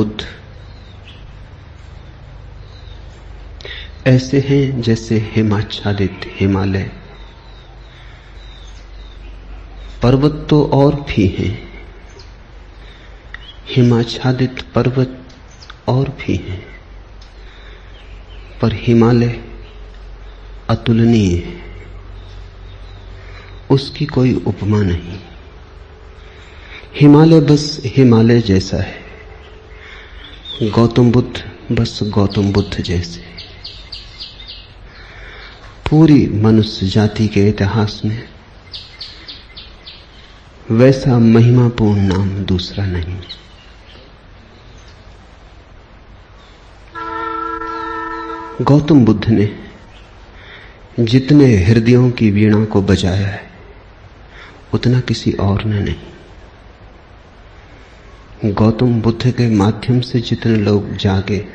बुद्ध ऐसे हैं जैसे हिमाच्छादित हिमालय। पर्वत तो और भी हैं, हिमाच्छादित पर्वत और भी हैं, पर हिमालय अतुलनीय है, उसकी कोई उपमा नहीं। हिमालय बस हिमालय जैसा है, गौतम बुद्ध बस गौतम बुद्ध जैसे। पूरी मनुष्य जाति के इतिहास में वैसा महिमापूर्ण नाम दूसरा नहीं। गौतम बुद्ध ने जितने हृदयों की वीणा को बजाया है उतना किसी और ने नहीं। गौतम बुद्ध के माध्यम से जितने लोग जागे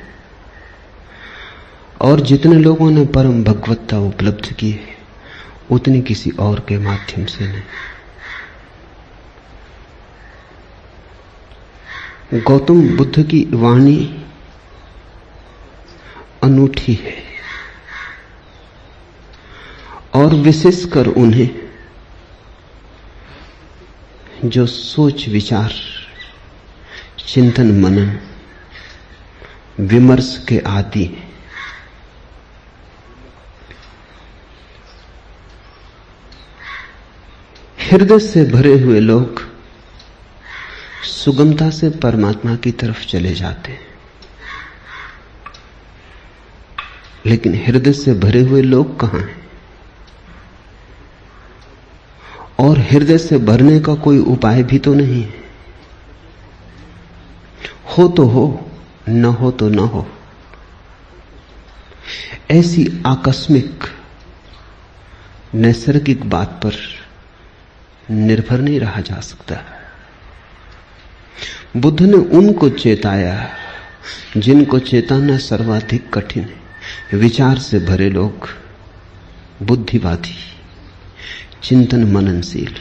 और जितने लोगों ने परम भगवत्ता उपलब्ध की है उतनी किसी और के माध्यम से नहीं। गौतम बुद्ध की वाणी अनूठी है और विशेषकर उन्हें जो सोच विचार चिंतन मनन विमर्श के आदि हैं। हृदय से भरे हुए लोग सुगमता से परमात्मा की तरफ चले जाते हैं, लेकिन हृदय से भरे हुए लोग कहां हैं? और हृदय से भरने का कोई उपाय भी तो नहीं है। हो तो हो, न हो तो न हो। ऐसी आकस्मिक नैसर्गिक बात पर निर्भर नहीं रहा जा सकता। बुद्ध ने उनको चेताया जिनको चेताना सर्वाधिक कठिन है। विचार से भरे लोग, बुद्धिवादी, चिंतन मननशील,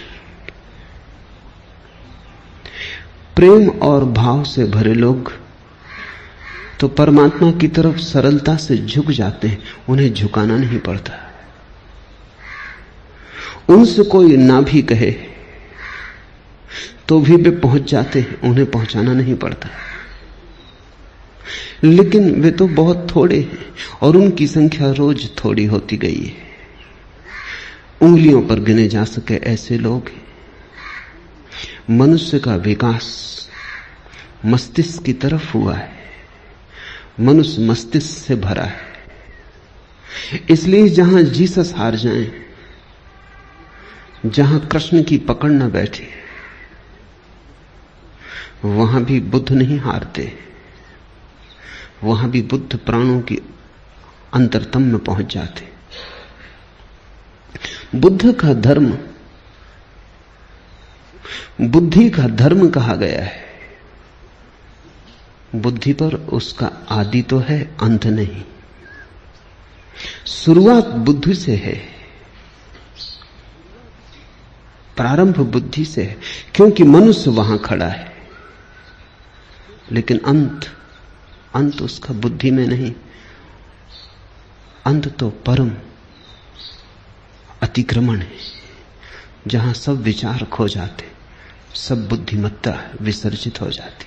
प्रेम और भाव से भरे लोग तो परमात्मा की तरफ सरलता से झुक जाते हैं, उन्हें झुकाना नहीं पड़ता। उनसे कोई ना भी कहे तो भी वे पहुंच जाते हैं, उन्हें पहुंचाना नहीं पड़ता। लेकिन वे तो बहुत थोड़े हैं और उनकी संख्या रोज थोड़ी होती गई है। उंगलियों पर गिने जा सके ऐसे लोग हैं। मनुष्य का विकास मस्तिष्क की तरफ हुआ है, मनुष्य मस्तिष्क से भरा है। इसलिए जहां जीसस हार जाएं, जहां कृष्ण की पकड़ न बैठे, वहां भी बुद्ध नहीं हारते। वहां भी बुद्ध प्राणों की अंतरतम में पहुंच जाते। बुद्ध का धर्म बुद्धि का धर्म कहा गया है। बुद्धि पर उसका आदि तो है, अंत नहीं। शुरुआत बुद्धि से है, प्रारंभ बुद्धि से है, क्योंकि मनुष्य वहां खड़ा है। लेकिन अंत उसका बुद्धि में नहीं। अंत तो परम अतिक्रमण है, जहां सब विचार खो जाते, सब बुद्धिमत्ता विसर्जित हो जाती,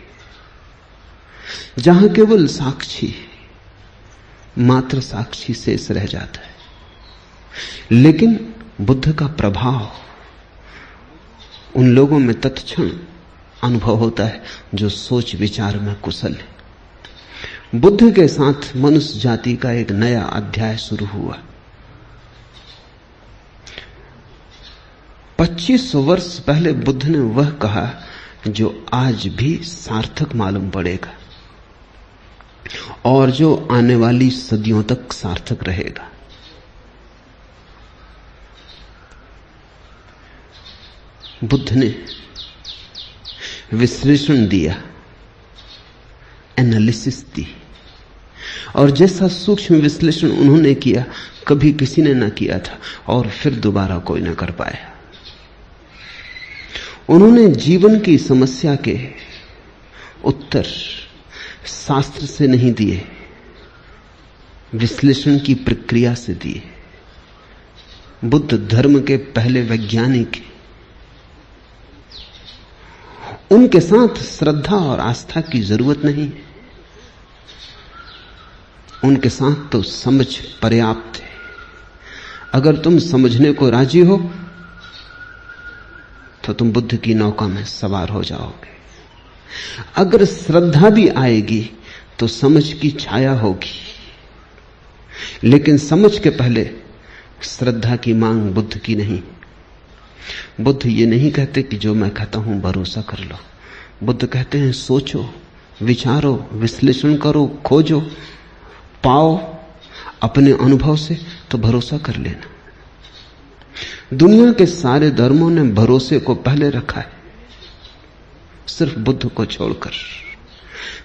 जहां केवल साक्षी, मात्र साक्षी शेष रह जाता है। लेकिन बुद्ध का प्रभाव उन लोगों में तत्क्षण अनुभव होता है जो सोच विचार में कुशल है। बुद्ध के साथ मनुष्य जाति का एक नया अध्याय शुरू हुआ। 2500 वर्ष पहले बुद्ध ने वह कहा जो आज भी सार्थक मालूम पड़ेगा और जो आने वाली सदियों तक सार्थक रहेगा। बुद्ध ने विश्लेषण दिया, एनालिसिस दी, और जैसा सूक्ष्म विश्लेषण उन्होंने किया कभी किसी ने ना किया था और फिर दोबारा कोई ना कर पाया। उन्होंने जीवन की समस्या के उत्तर शास्त्र से नहीं दिए, विश्लेषण की प्रक्रिया से दिए। बुद्ध धर्म के पहले वैज्ञानिक, उनके साथ श्रद्धा और आस्था की जरूरत नहीं, उनके साथ तो समझ पर्याप्त है। अगर तुम समझने को राजी हो तो तुम बुद्ध की नौका में सवार हो जाओगे। अगर श्रद्धा भी आएगी तो समझ की छाया होगी, लेकिन समझ के पहले श्रद्धा की मांग बुद्ध की नहीं। बुद्ध ये नहीं कहते कि जो मैं कहता हूं भरोसा कर लो। बुद्ध कहते हैं सोचो, विचारो, विश्लेषण करो, खोजो, पाओ अपने अनुभव से तो भरोसा कर लेना। दुनिया के सारे धर्मों ने भरोसे को पहले रखा है, सिर्फ बुद्ध को छोड़कर।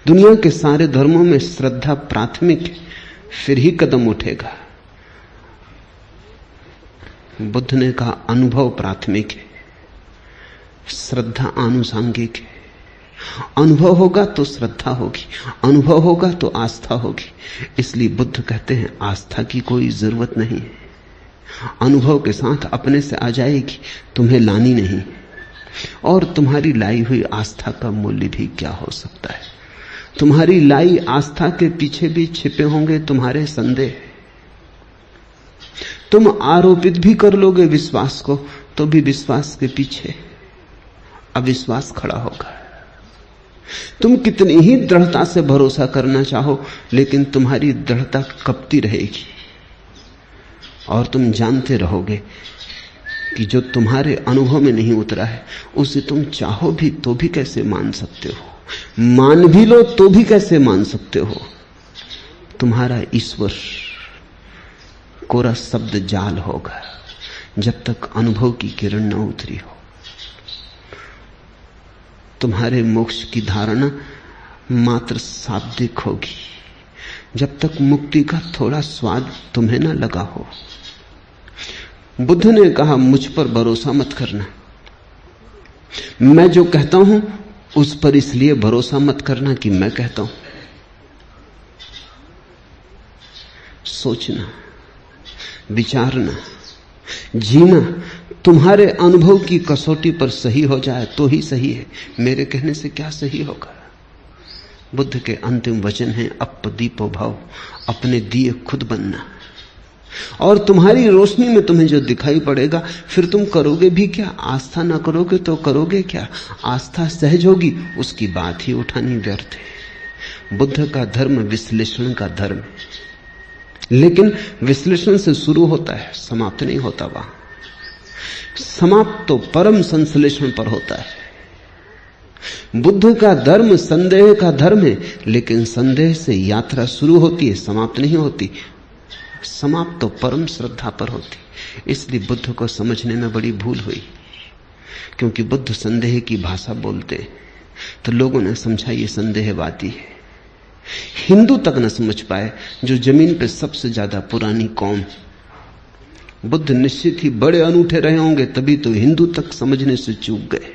दुनिया के सारे धर्मों में श्रद्धा प्राथमिक है, फिर ही कदम उठेगा। बुद्ध ने कहा अनुभव प्राथमिक है, श्रद्धा आनुषांगिक है। अनुभव होगा तो श्रद्धा होगी, अनुभव होगा तो आस्था होगी। इसलिए बुद्ध कहते हैं आस्था की कोई जरूरत नहीं है, अनुभव के साथ अपने से आ जाएगी, तुम्हें लानी नहीं। और तुम्हारी लाई हुई आस्था का मूल्य भी क्या हो सकता है? तुम्हारी लाई आस्था के पीछे भी छिपे होंगे तुम्हारे संदेह। तुम आरोपित भी कर लोगे विश्वास को, तो भी विश्वास के पीछे अविश्वास खड़ा होगा। तुम कितनी ही दृढ़ता से भरोसा करना चाहो, लेकिन तुम्हारी दृढ़ता कपती रहेगी और तुम जानते रहोगे कि जो तुम्हारे अनुभव में नहीं उतरा है उसे तुम चाहो भी तो भी कैसे मान सकते हो, मान भी लो तो भी कैसे मान सकते हो। तुम्हारा ईश्वर कोरा शब्द जाल होगा जब तक अनुभव की किरण न उतरी हो। तुम्हारे मोक्ष की धारणा मात्र शाब्दिक होगी जब तक मुक्ति का थोड़ा स्वाद तुम्हें न लगा हो। बुद्ध ने कहा मुझ पर भरोसा मत करना, मैं जो कहता हूं उस पर इसलिए भरोसा मत करना कि मैं कहता हूं। सोचना, विचारना, जीना तुम्हारे अनुभव की कसौटी पर सही हो जाए तो ही सही है, मेरे कहने से क्या सही होगा। बुद्ध के अंतिम वचन हैं अपदीपो भव, अपने दिए खुद बनना। और तुम्हारी रोशनी में तुम्हें जो दिखाई पड़ेगा फिर तुम करोगे भी क्या? आस्था ना करोगे तो करोगे क्या? आस्था सहज होगी, उसकी बात ही उठानी व्यर्थ है। बुद्ध का धर्म विश्लेषण का धर्म है, लेकिन विश्लेषण से शुरू होता है, समाप्त नहीं होता। वहां समाप्त तो परम संश्लेषण पर होता है। बुद्ध का धर्म संदेह का धर्म है, लेकिन संदेह से यात्रा शुरू होती है, समाप्त नहीं होती। समाप्त तो परम श्रद्धा पर होती। इसलिए बुद्ध को समझने में बड़ी भूल हुई, क्योंकि बुद्ध संदेह की भाषा बोलते तो लोगों ने समझा ये संदेहवादी है। हिंदू तक न समझ पाए, जो जमीन पे सबसे ज्यादा पुरानी कौम। बुद्ध निश्चित ही बड़े अनूठे रहे होंगे, तभी तो हिंदू तक समझने से चूक गए।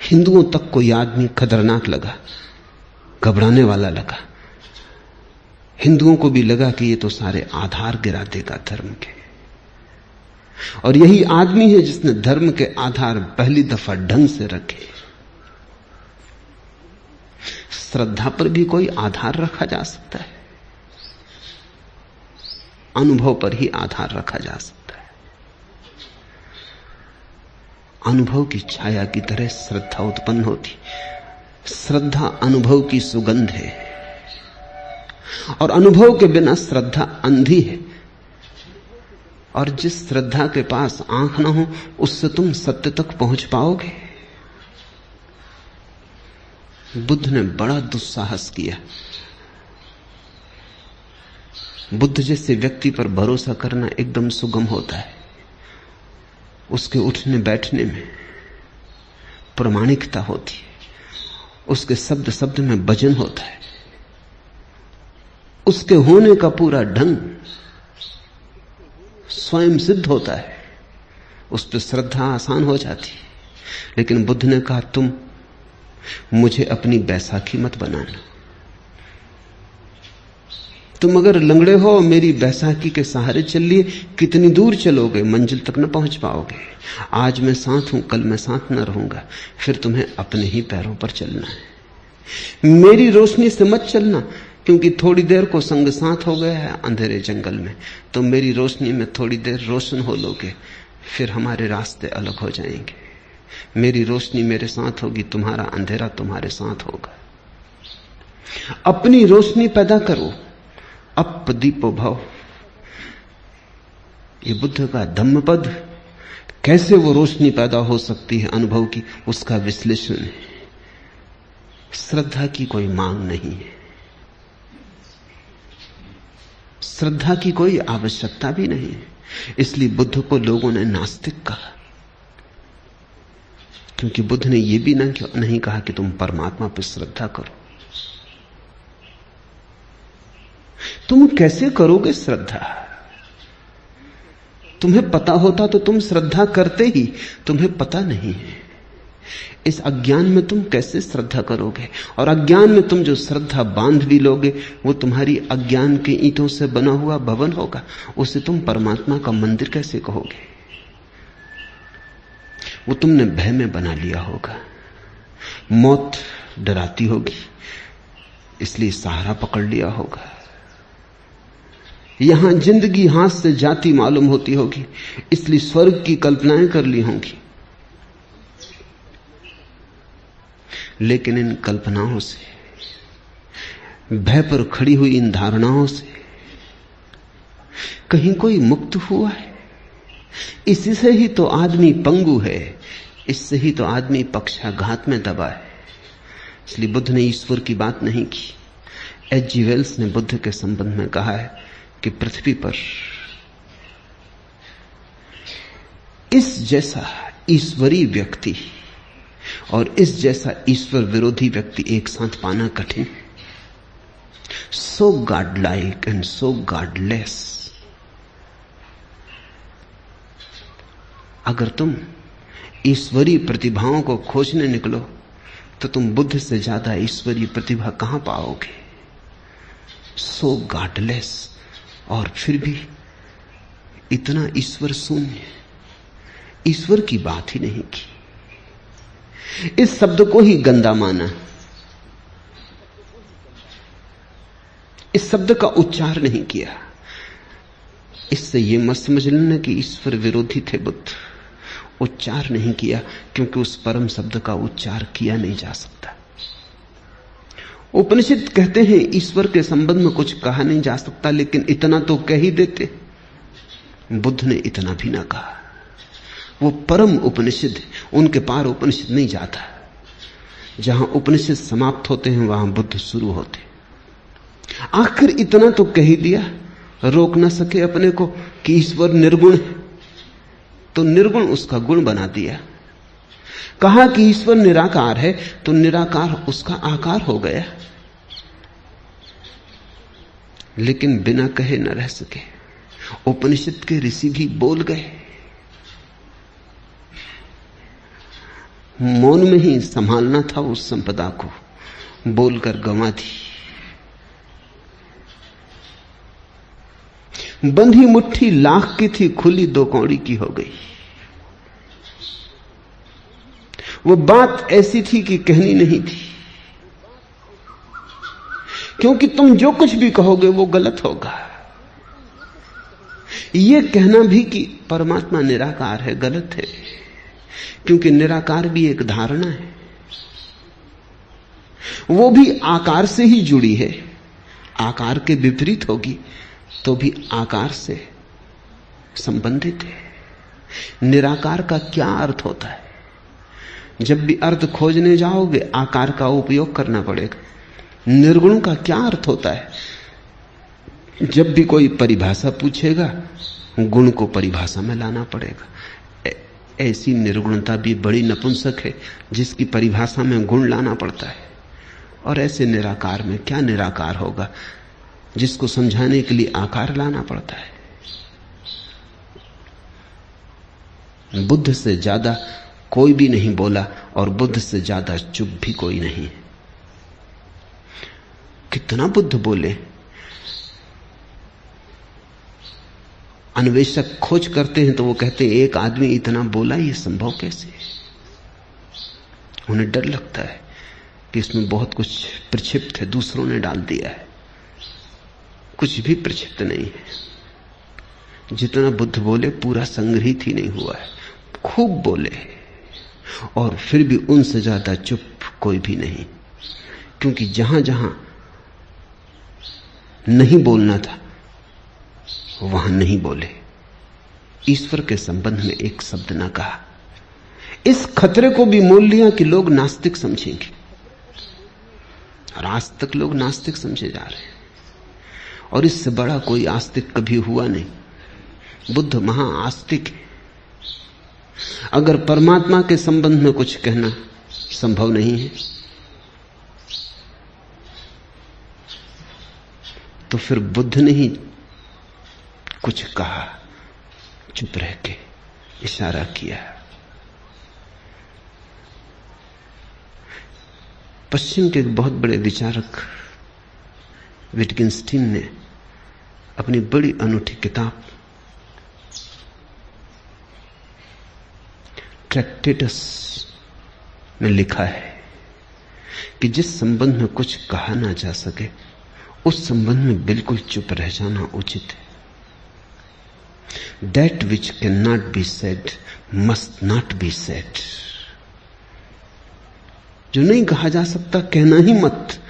हिंदुओं तक कोई आदमी खतरनाक लगा, घबराने वाला लगा। हिंदुओं को भी लगा कि ये तो सारे आधार गिरा देगा धर्म के। और यही आदमी है जिसने धर्म के आधार पहली दफा ढंग से रखे। श्रद्धा पर भी कोई आधार रखा जा सकता है, अनुभव पर ही आधार रखा जा सकता है। अनुभव की छाया की तरह श्रद्धा उत्पन्न होती। श्रद्धा अनुभव की सुगंध है, और अनुभव के बिना श्रद्धा अंधी है। और जिस श्रद्धा के पास आंख ना हो, उससे तुम सत्य तक पहुंच पाओगे? बुद्ध ने बड़ा दुस्साहस किया। बुद्ध जैसे व्यक्ति पर भरोसा करना एकदम सुगम होता है। उसके उठने बैठने में प्रामाणिकता होती है, उसके शब्द शब्द में वजन होता है, उसके होने का पूरा ढंग स्वयं सिद्ध होता है। उस पर श्रद्धा आसान हो जाती है। लेकिन बुद्ध ने कहा तुम मुझे अपनी बैसाखी मत बनाना। तुम अगर लंगड़े हो, मेरी बैसाखी के सहारे चल लिए, कितनी दूर चलोगे? मंजिल तक न पहुंच पाओगे। आज मैं साथ हूं, कल मैं साथ न रहूंगा, फिर तुम्हें अपने ही पैरों पर चलना है। मेरी रोशनी से मत चलना, क्योंकि थोड़ी देर को संग साथ हो गया है अंधेरे जंगल में, तो मेरी रोशनी में थोड़ी देर रोशन हो लोगे, फिर हमारे रास्ते अलग हो जाएंगे। मेरी रोशनी मेरे साथ होगी, तुम्हारा अंधेरा तुम्हारे साथ होगा। अपनी रोशनी पैदा करो, अप दीपो भव। ये बुद्ध का धम्मपद, कैसे वो रोशनी पैदा हो सकती है अनुभव की, उसका विश्लेषण है। श्रद्धा की कोई मांग नहीं है, श्रद्धा की कोई आवश्यकता भी नहीं है। इसलिए बुद्ध को लोगों ने नास्तिक कहा, क्योंकि बुद्ध ने यह भी नहीं कहा कि तुम परमात्मा पर श्रद्धा करो। तुम कैसे करोगे श्रद्धा? तुम्हें पता होता तो तुम श्रद्धा करते ही, तुम्हें पता नहीं है। इस अज्ञान में तुम कैसे श्रद्धा करोगे? और अज्ञान में तुम जो श्रद्धा बांध भी लोगे, वो तुम्हारी अज्ञान के ईंटों से बना हुआ भवन होगा। उसे तुम परमात्मा का मंदिर कैसे कहोगे? वो तुमने भय में बना लिया होगा। मौत डराती होगी, इसलिए सहारा पकड़ लिया होगा। यहां जिंदगी हाथ से जाती मालूम होती होगी, इसलिए स्वर्ग की कल्पनाएं कर ली होंगी। लेकिन इन कल्पनाओं से, भय पर खड़ी हुई इन धारणाओं से कहीं कोई मुक्त हुआ है? इसी से ही तो आदमी पंगु है, इससे ही तो आदमी पक्षाघात में दबा है। इसलिए बुद्ध ने ईश्वर की बात नहीं की। एच.जी. वेल्स ने बुद्ध के संबंध में कहा है कि पृथ्वी पर इस जैसा ईश्वरी व्यक्ति और इस जैसा ईश्वर विरोधी व्यक्ति एक साथ पाना कठिन। So godlike and so godless. अगर तुम ईश्वरीय प्रतिभाओं को खोजने निकलो तो तुम बुद्ध से ज्यादा ईश्वरीय प्रतिभा कहां पाओगे? सो गॉडलेस, और फिर भी इतना ईश्वर शून्य, ईश्वर की बात ही नहीं की। इस शब्द को ही गंदा माना, इस शब्द का उच्चार नहीं किया। इससे यह मत समझ लेना कि ईश्वर विरोधी थे बुद्ध। उच्चार नहीं किया क्योंकि उस परम शब्द का उच्चार किया नहीं जा सकता। उपनिषद कहते हैं ईश्वर के संबंध में कुछ कहा नहीं जा सकता, लेकिन इतना तो कह ही देते। बुद्ध ने इतना भी ना कहा। वो परम उपनिषद, उनके पार उपनिषद नहीं जाता। जहां उपनिषद समाप्त होते हैं वहां बुद्ध शुरू होते। आखिर इतना तो कह ही दिया, रोक ना सके अपने को कि ईश्वर निर्गुण है, तो निर्गुण उसका गुण बना दिया। कहा कि ईश्वर निराकार है, तो निराकार उसका आकार हो गया। लेकिन बिना कहे न रह सके। उपनिषद के ऋषि भी बोल गए, मौन में ही संभालना था उस संपदा को, बोलकर गंवा दी। बंधी मुट्ठी लाख की थी, खुली दो कौड़ी की हो गई। वो बात ऐसी थी कि कहनी नहीं थी, क्योंकि तुम जो कुछ भी कहोगे वो गलत होगा। यह कहना भी कि परमात्मा निराकार है गलत है, क्योंकि निराकार भी एक धारणा है, वो भी आकार से ही जुड़ी है। आकार के विपरीत होगी तो भी आकार से संबंधित है। निराकार का क्या अर्थ होता है? जब भी अर्थ खोजने जाओगे आकार का उपयोग करना पड़ेगा। निर्गुण का क्या अर्थ होता है? जब भी कोई परिभाषा पूछेगा गुण को परिभाषा में लाना पड़ेगा। ऐसी निर्गुणता भी बड़ी नपुंसक है जिसकी परिभाषा में गुण लाना पड़ता है। और ऐसे निराकार में क्या निराकार होगा जिसको समझाने के लिए आकार लाना पड़ता है। बुद्ध से ज्यादा कोई भी नहीं बोला और बुद्ध से ज्यादा चुप भी कोई नहीं। कितना बुद्ध बोले। अन्वेषक खोज करते हैं तो वो कहते हैं एक आदमी इतना बोला, ये संभव कैसे? उन्हें डर लगता है कि इसमें बहुत कुछ प्रक्षिप्त है, दूसरों ने डाल दिया है। कुछ भी प्रक्षिप्त नहीं है। जितना बुद्ध बोले पूरा संग्रहित ही नहीं हुआ है। खूब बोले और फिर भी उनसे ज्यादा चुप कोई भी नहीं, क्योंकि जहां जहां नहीं बोलना था वहां नहीं बोले। ईश्वर के संबंध में एक शब्द ना कहा। इस खतरे को भी मोल लिया कि लोग नास्तिक समझेंगे, और आज तक लोग नास्तिक समझे जा रहे हैं, और इससे बड़ा कोई आस्तिक कभी हुआ नहीं। बुद्ध महाआस्तिक है। अगर परमात्मा के संबंध में कुछ कहना संभव नहीं है तो फिर बुद्ध ने ही कुछ कहा, चुप रह के इशारा किया। पश्चिम के एक बहुत बड़े विचारक विटगेंस्टीन ने अपनी बड़ी अनूठी किताब ट्रैक्टेटस में लिखा है कि जिस संबंध में कुछ कहा ना जा सके उस संबंध में बिल्कुल चुप रह जाना उचित है। That which cannot be said must not be said। जो नहीं कहा जा सकता कहना ही मत,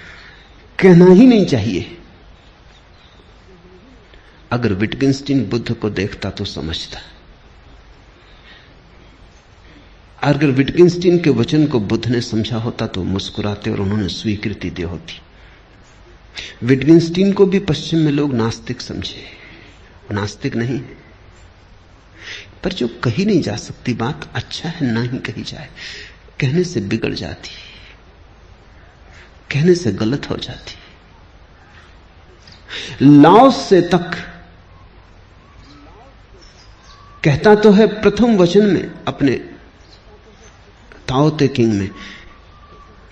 कहना ही नहीं चाहिए। अगर विटगेंस्टीन बुद्ध को देखता तो समझता। अगर विटगेंस्टीन के वचन को बुद्ध ने समझा होता तो मुस्कुराते और उन्होंने स्वीकृति दी होती। विटगेंस्टीन को भी पश्चिम में लोग नास्तिक समझे, नास्तिक नहीं, पर जो कही नहीं जा सकती बात अच्छा है ना ही कही जाए। कहने से बिगड़ जाती, कहने से गलत हो जाती। लाओस से तक कहता तो है प्रथम वचन में अपने ताओ ते किंग में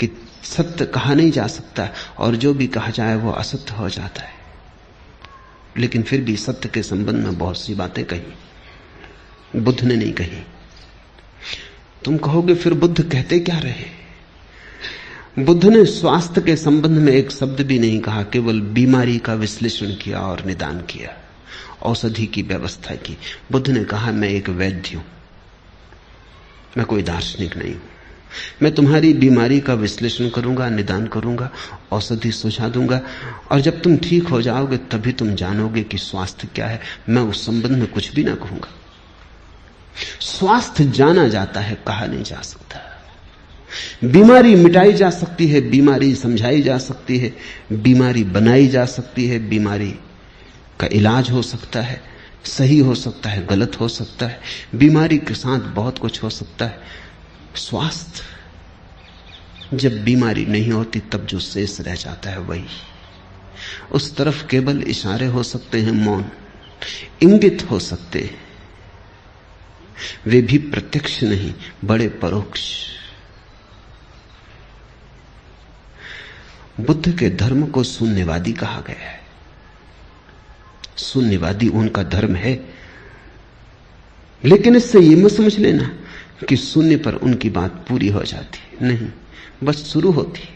कि सत्य कहा नहीं जा सकता और जो भी कहा जाए वो असत्य हो जाता है, लेकिन फिर भी सत्य के संबंध में बहुत सी बातें कही, बुद्ध ने नहीं कही। तुम कहोगे फिर बुद्ध कहते क्या रहे? बुद्ध ने स्वास्थ्य के संबंध में एक शब्द भी नहीं कहा, केवल बीमारी का विश्लेषण किया और निदान किया, औषधि की व्यवस्था की। बुद्ध ने कहा मैं एक वैद्य हूं, मैं कोई दार्शनिक नहीं हूं। मैं तुम्हारी बीमारी का विश्लेषण करूंगा, निदान करूंगा, औषधि सुझा दूंगा, और जब तुम ठीक हो जाओगे तभी तुम जानोगे कि स्वास्थ्य क्या है। मैं उस संबंध में कुछ भी ना कहूंगा। स्वास्थ्य जाना जाता है, कहा नहीं जा सकता। बीमारी मिटाई जा सकती है, बीमारी समझाई जा सकती है, बीमारी बनाई जा सकती है, बीमारी का इलाज हो सकता है, सही हो सकता है, गलत हो सकता है, बीमारी के साथ बहुत कुछ हो सकता है। स्वास्थ्य जब बीमारी नहीं होती तब जो शेष रह जाता है वही, उस तरफ केवल इशारे हो सकते हैं, मौन इंगित हो सकते हैं, वे भी प्रत्यक्ष नहीं, बड़े परोक्ष। बुद्ध के धर्म को शून्यवादी कहा गया है। शून्यवादी उनका धर्म है, लेकिन इससे यह मत समझ लेना कि शून्य पर उनकी बात पूरी हो जाती, नहीं, बस शुरू होती।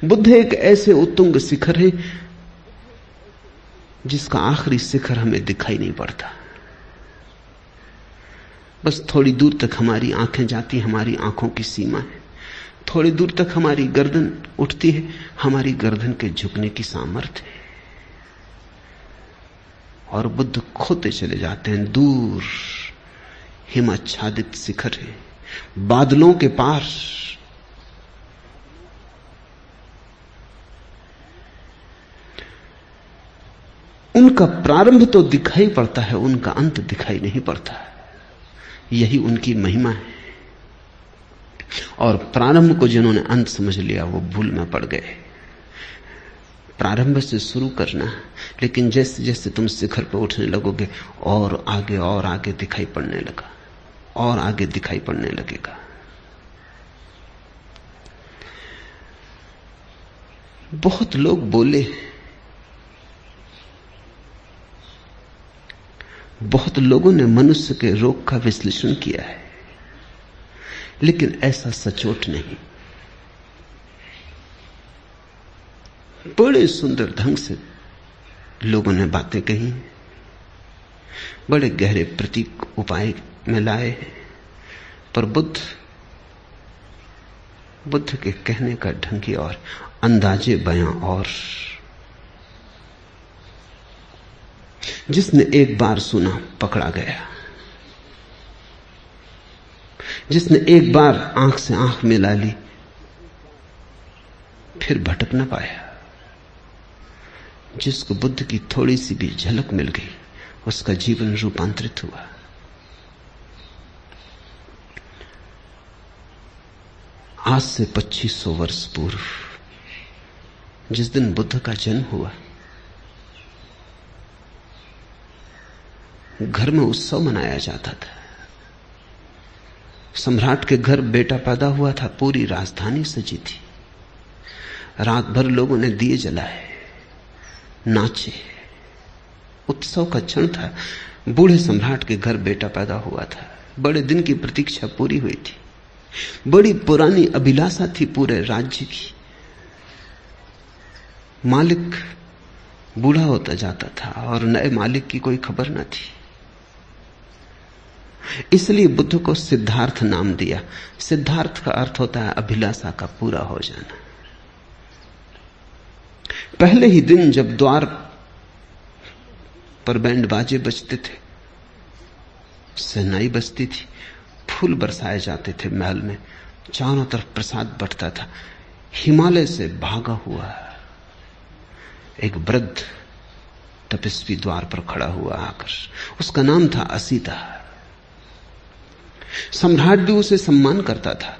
बुद्ध एक ऐसे उत्तुंग शिखर है जिसका आखिरी शिखर हमें दिखाई नहीं पड़ता। बस थोड़ी दूर तक हमारी आंखें जाती, हमारी आंखों की सीमा है। थोड़ी दूर तक हमारी गर्दन उठती है, हमारी गर्दन के झुकने की सामर्थ्य है। और बुद्ध खोते चले जाते हैं। दूर हिमाच्छादित शिखर है, बादलों के पार। उनका प्रारंभ तो दिखाई पड़ता है, उनका अंत दिखाई नहीं पड़ता। यही उनकी महिमा है। और प्रारंभ को जिन्होंने अंत समझ लिया वो भूल में पड़ गए। प्रारंभ से शुरू करना, लेकिन जैसे जैसे तुम शिखर पर उठने लगोगे और आगे दिखाई पड़ने लगा। और आगे दिखाई पड़ने लगेगा। बहुत लोग बोले, बहुत लोगों ने मनुष्य के रोग का विश्लेषण किया है, लेकिन ऐसा सचोट नहीं। बड़े सुंदर ढंग से लोगों ने बातें कही, बड़े गहरे प्रतीक उपाय में लाए हैं, पर बुद्ध के कहने का ढंग ही और, अंदाजे बयां और। जिसने एक बार सुना पकड़ा गया, जिसने एक बार आंख से आंख मिला ली फिर भटक न पाया। जिसको बुद्ध की थोड़ी सी भी झलक मिल गई उसका जीवन रूपांतरित हुआ। आज से 2500 वर्ष पूर्व जिस दिन बुद्ध का जन्म हुआ, घर में उत्सव मनाया जाता था। सम्राट के घर बेटा पैदा हुआ था, पूरी राजधानी सजी थी। रात भर लोगों ने दिए जलाए, नाचे, उत्सव का क्षण था। बूढ़े सम्राट के घर बेटा पैदा हुआ था, बड़े दिन की प्रतीक्षा पूरी हुई थी। बड़ी पुरानी अभिलाषा थी पूरे राज्य की। मालिक बूढ़ा होता जाता था और नए मालिक की कोई खबर न थी। इसलिए बुद्ध को सिद्धार्थ नाम दिया। सिद्धार्थ का अर्थ होता है अभिलाषा का पूरा हो जाना। पहले ही दिन जब द्वार पर बैंड बाजे बजते थे, शहनाई बजती थी, फूल बरसाए जाते थे महल में, चारों तरफ प्रसाद बंटता था, हिमालय से भागा हुआ एक वृद्ध तपस्वी द्वार पर खड़ा हुआ आकर। उसका नाम था असीता। सम्राट भी उसे सम्मान करता था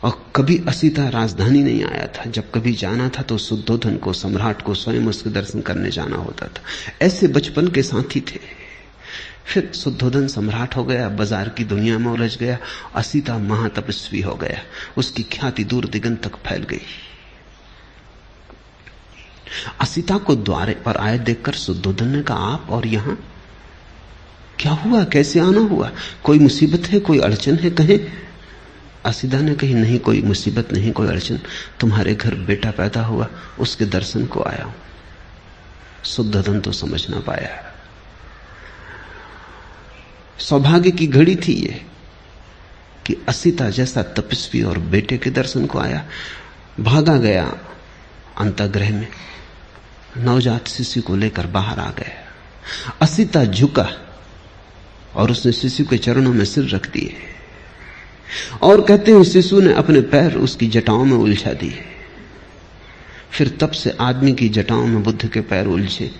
और कभी असीता राजधानी नहीं आया था। जब कभी जाना था तो शुद्धोधन को, सम्राट को स्वयं उसके दर्शन करने जाना होता था। ऐसे बचपन के साथी थे। फिर शुद्धोधन सम्राट हो गया, बाजार की दुनिया में उलझ गया। असीता महातपस्वी हो गया, उसकी ख्याति दूर दिगंत तक फैल गई। असीता को द्वारे पर आए देखकर शुद्धोधन ने कहा, आप और यहां क्या हुआ, कैसे आना हुआ? कोई मुसीबत है, कोई अड़चन है? कहें। असीता ने कही, नहीं कोई मुसीबत नहीं, कोई अड़चन। तुम्हारे घर बेटा पैदा हुआ, उसके दर्शन को आया हूं। शुद्धोधन तो समझ ना पाया। सौभाग्य की घड़ी थी ये कि असीता जैसा तपस्वी और बेटे के दर्शन को आया। भागा गया अंतःगृह में, नवजात शिशु को लेकर बाहर आ गया। असीता झुका और उसने शिशु के चरणों में सिर रख दिए और कहते हैं शिशु ने अपने पैर उसकी जटाओं में उलझा दिए। फिर तब से आदमी की जटाओं में बुद्ध के पैर उलझे।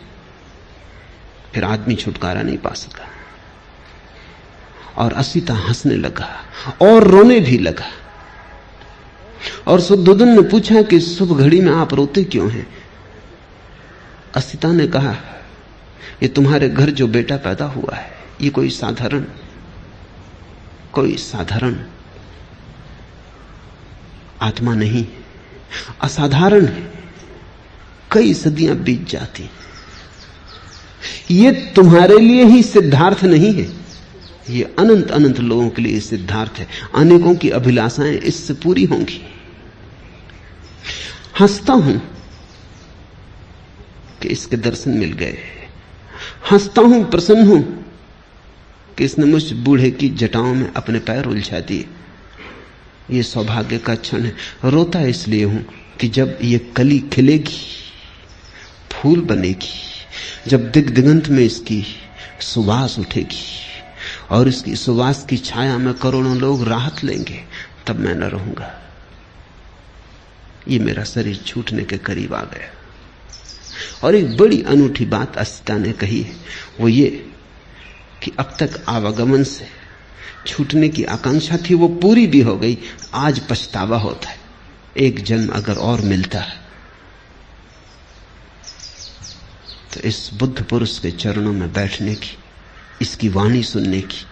फिर आदमी छुटकारा नहीं पा सका और असीता हंसने लगा और रोने भी लगा। और शुद्धोधन ने पूछा कि शुभ घड़ी में आप रोते क्यों हैं? असीता ने कहा, ये तुम्हारे घर जो बेटा पैदा हुआ है, ये कोई साधारण आत्मा नहीं, असाधारण है। कई सदियां बीत जाती, ये तुम्हारे लिए ही सिद्धार्थ नहीं है, ये अनंत अनंत लोगों के लिए सिद्धार्थ है। अनेकों की अभिलाषाएं इससे पूरी होंगी। हंसता हूं कि इसके दर्शन मिल गए, हंसता हूं, प्रसन्न हूं कि इसने मुझ बूढ़े की जटाओं में अपने पैर उलझा दिए। ये सौभाग्य का क्षण है। रोता इसलिए हूं कि जब ये कली खिलेगी, फूल बनेगी, जब दिगंत में इसकी सुवास उठेगी और इसकी सुवास की छाया में करोड़ों लोग राहत लेंगे, तब मैं न रहूंगा। ये मेरा शरीर छूटने के करीब आ गया। और एक बड़ी अनूठी बात असीता ने कही है, वो ये कि अब तक आवागमन से छूटने की आकांक्षा थी, वो पूरी भी हो गई। आज पछतावा होता है, एक जन्म अगर और मिलता है तो इस बुद्ध पुरुष के चरणों में बैठने की, इसकी वाणी सुनने की,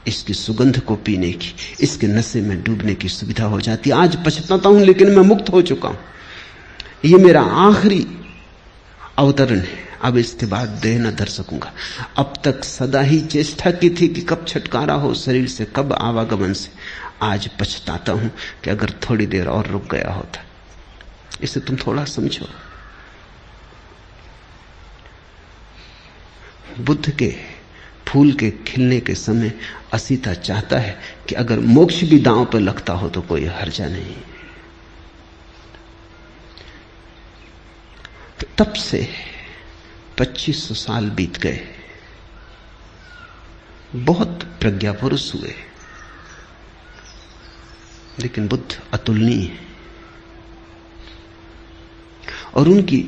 इसकी सुगंध को पीने की, इसके नशे में डूबने की सुविधा हो जाती। आज पछताता हूं, लेकिन मैं मुक्त हो चुका हूं। यह मेरा आखिरी अवतरण है, अब इसके बाद देह न धर सकूंगा। अब तक सदा ही चेष्टा की थी कि कब छुटकारा हो शरीर से, कब आवागमन से। आज पछताता हूं कि अगर थोड़ी देर और रुक गया होता। इसे तुम थोड़ा समझो। बुद्ध के फूल के खिलने के समय असीता चाहता है कि अगर मोक्ष भी दांव पर लगता हो तो कोई हर्जा नहीं। तब से 2500 साल बीत गए, बहुत प्रज्ञा पुरुष हुए, लेकिन बुद्ध अतुलनीय है। और उनकी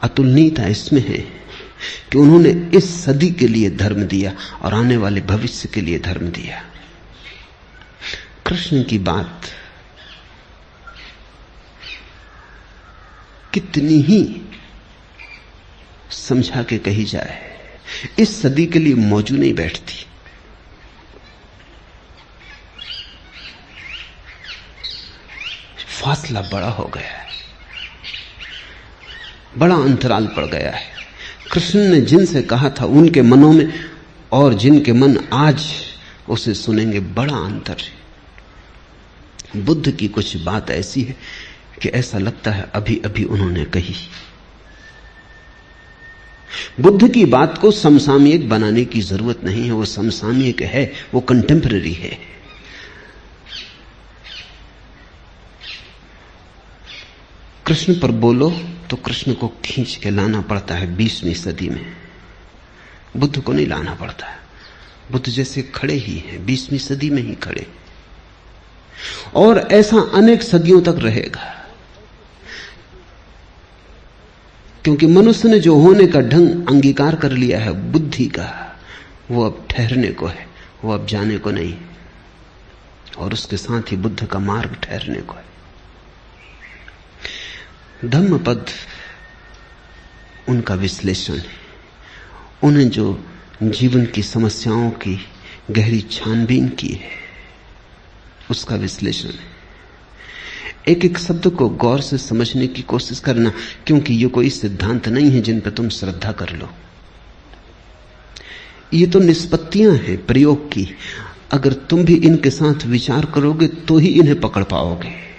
अतुलनीयता इसमें है कि उन्होंने इस सदी के लिए धर्म दिया और आने वाले भविष्य के लिए धर्म दिया। कृष्ण की बात कितनी ही समझा के कही जाए, इस सदी के लिए मौजू नहीं बैठती। फासला बड़ा हो गया है, बड़ा अंतराल पड़ गया है। कृष्ण ने जिनसे कहा था उनके मनों में और जिनके मन आज उसे सुनेंगे, बड़ा अंतर है। बुद्ध की कुछ बात ऐसी है कि ऐसा लगता है अभी अभी उन्होंने कही। बुद्ध की बात को समसामयिक बनाने की जरूरत नहीं है, वो समसामयिक है, वो कंटेम्पररी है। कृष्ण पर बोलो तो कृष्ण को खींच के लाना पड़ता है 20वीं सदी में, बुद्ध को नहीं लाना पड़ता है। बुद्ध जैसे खड़े ही हैं, 20वीं सदी में ही खड़े, और ऐसा अनेक सदियों तक रहेगा। क्योंकि मनुष्य ने जो होने का ढंग अंगीकार कर लिया है बुद्धि का, वो अब ठहरने को है, वो अब जाने को नहीं। और उसके साथ ही बुद्ध का मार्ग ठहरने को है। धम्मपद उनका विश्लेषण है। उन्हें जो जीवन की समस्याओं की गहरी छानबीन की है, उसका विश्लेषण है। एक एक शब्द को गौर से समझने की कोशिश करना, क्योंकि ये कोई सिद्धांत नहीं है जिन पर तुम श्रद्धा कर लो। ये तो निष्पत्तियां हैं प्रयोग की। अगर तुम भी इनके साथ विचार करोगे तो ही इन्हें पकड़ पाओगे।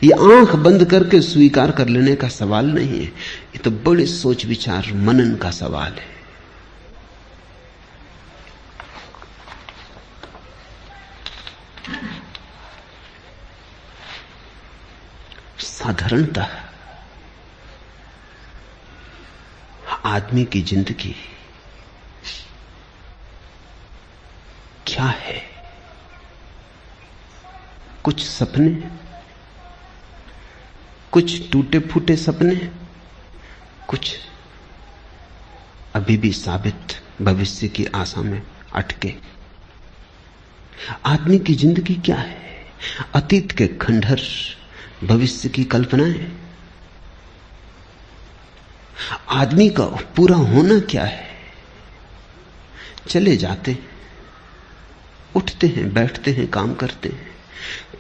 ये आंख बंद करके स्वीकार कर लेने का सवाल नहीं है, ये तो बड़े सोच विचार मनन का सवाल है। साधारणतः आदमी की जिंदगी क्या है? कुछ सपने, कुछ टूटे फूटे सपने, कुछ अभी भी साबित भविष्य की आशा में अटके। आदमी की जिंदगी क्या है? अतीत के खंडहर, भविष्य की कल्पनाएं। आदमी का पूरा होना क्या है? चले जाते, उठते हैं, बैठते हैं, काम करते हैं,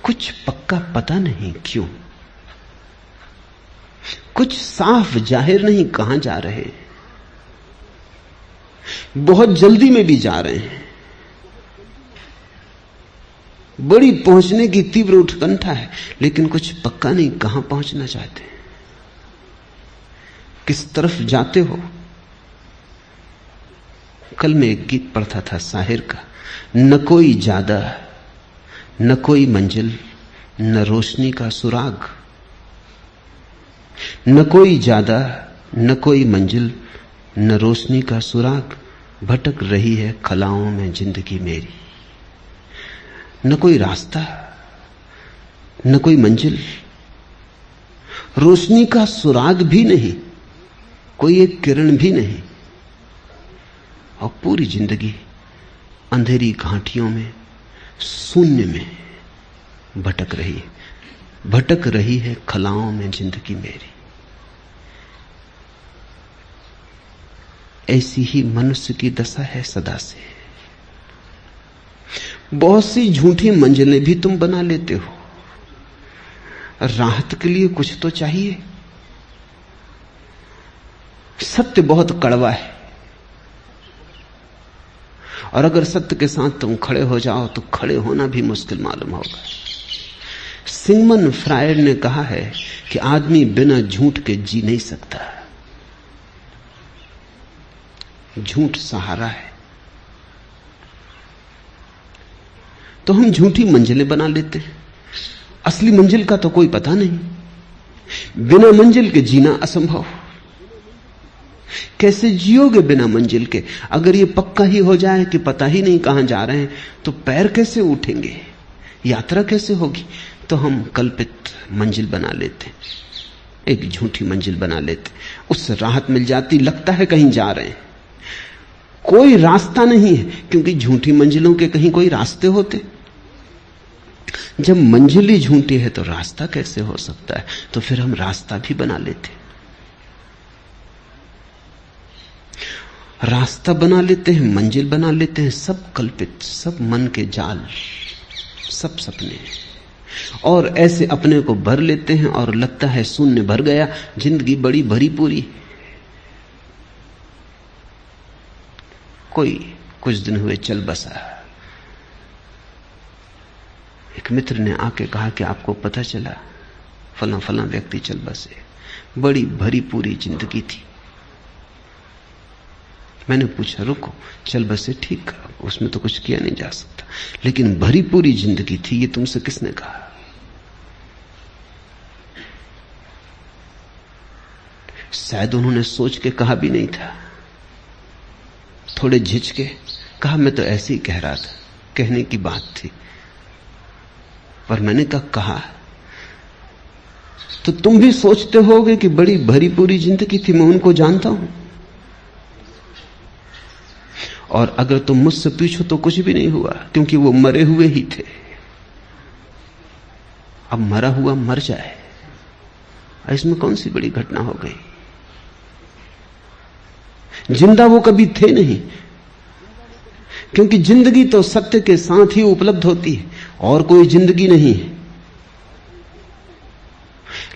कुछ पक्का पता नहीं क्यों, कुछ साफ जाहिर नहीं कहां जा रहे, बहुत जल्दी में भी जा रहे हैं, बड़ी पहुंचने की तीव्र उत्कंठा है, लेकिन कुछ पक्का नहीं कहां पहुंचना चाहते, किस तरफ जाते हो। कल मैं एक गीत पढ़ता था शाहिर का, न कोई ज्यादा न कोई मंजिल, न रोशनी का सुराग, न कोई ज्यादा न कोई मंजिल, न रोशनी का सुराग, भटक रही है खलाओं में जिंदगी मेरी। न कोई रास्ता, न कोई मंजिल, रोशनी का सुराग भी नहीं, कोई एक किरण भी नहीं, और पूरी जिंदगी अंधेरी घाटियों में, शून्य में भटक रही है। भटक रही है खलाओं में जिंदगी मेरी। ऐसी ही मनुष्य की दशा है सदा से। बहुत सी झूठी मंजिलें भी तुम बना लेते हो। राहत के लिए कुछ तो चाहिए। सत्य बहुत कड़वा है, और अगर सत्य के साथ तुम खड़े हो जाओ तो खड़े होना भी मुश्किल मालूम होगा। सिगमंड फ्रायड ने कहा है कि आदमी बिना झूठ के जी नहीं सकता। झूठ सहारा है। तो हम झूठी मंजिलें बना लेते हैं। असली मंजिल का तो कोई पता नहीं। बिना मंजिल के जीना असंभव। कैसे जियोगे बिना मंजिल के? अगर ये पक्का ही हो जाए कि पता ही नहीं कहां जा रहे हैं, तो पैर कैसे उठेंगे? यात्रा कैसे होगी? तो हम कल्पित मंजिल बना लेते, एक झूठी मंजिल बना लेते। उससे राहत मिल जाती, लगता है कहीं जा रहे हैं। कोई रास्ता नहीं है, क्योंकि झूठी मंजिलों के कहीं कोई रास्ते होते? जब मंजिल ही झूठी है तो रास्ता कैसे हो सकता है? तो फिर हम रास्ता भी बना लेते, रास्ता बना लेते हैं, मंजिल बना लेते हैं। सब कल्पित, सब मन के जाल, सब सपने। और ऐसे अपने को भर लेते हैं और लगता है शून्य भर गया, जिंदगी बड़ी भरी पूरी। कोई कुछ दिन हुए चल बसा। एक मित्र ने आके कहा कि आपको पता चला फला फला व्यक्ति चल बसे, बड़ी भरी पूरी जिंदगी थी। मैंने पूछा, रुको, चल बसे ठीक, उसमें तो कुछ किया नहीं जा सकता, लेकिन भरी पूरी जिंदगी थी, ये तुमसे किसने कहा? शायद उन्होंने सोच के कहा भी नहीं था। थोड़े झिझके कहा, मैं तो ऐसे ही कह रहा था, कहने की बात थी। पर मैंने कहा तो तुम भी सोचते होगे कि बड़ी भरी पूरी जिंदगी थी, मैं उनको जानता हूं। और अगर तुम मुझसे पूछो तो कुछ भी नहीं हुआ, क्योंकि वो मरे हुए ही थे। अब मरा हुआ मर जाए, इसमें कौन सी बड़ी घटना हो गई? जिंदा वो कभी थे नहीं, क्योंकि जिंदगी तो सत्य के साथ ही उपलब्ध होती है, और कोई जिंदगी नहीं है।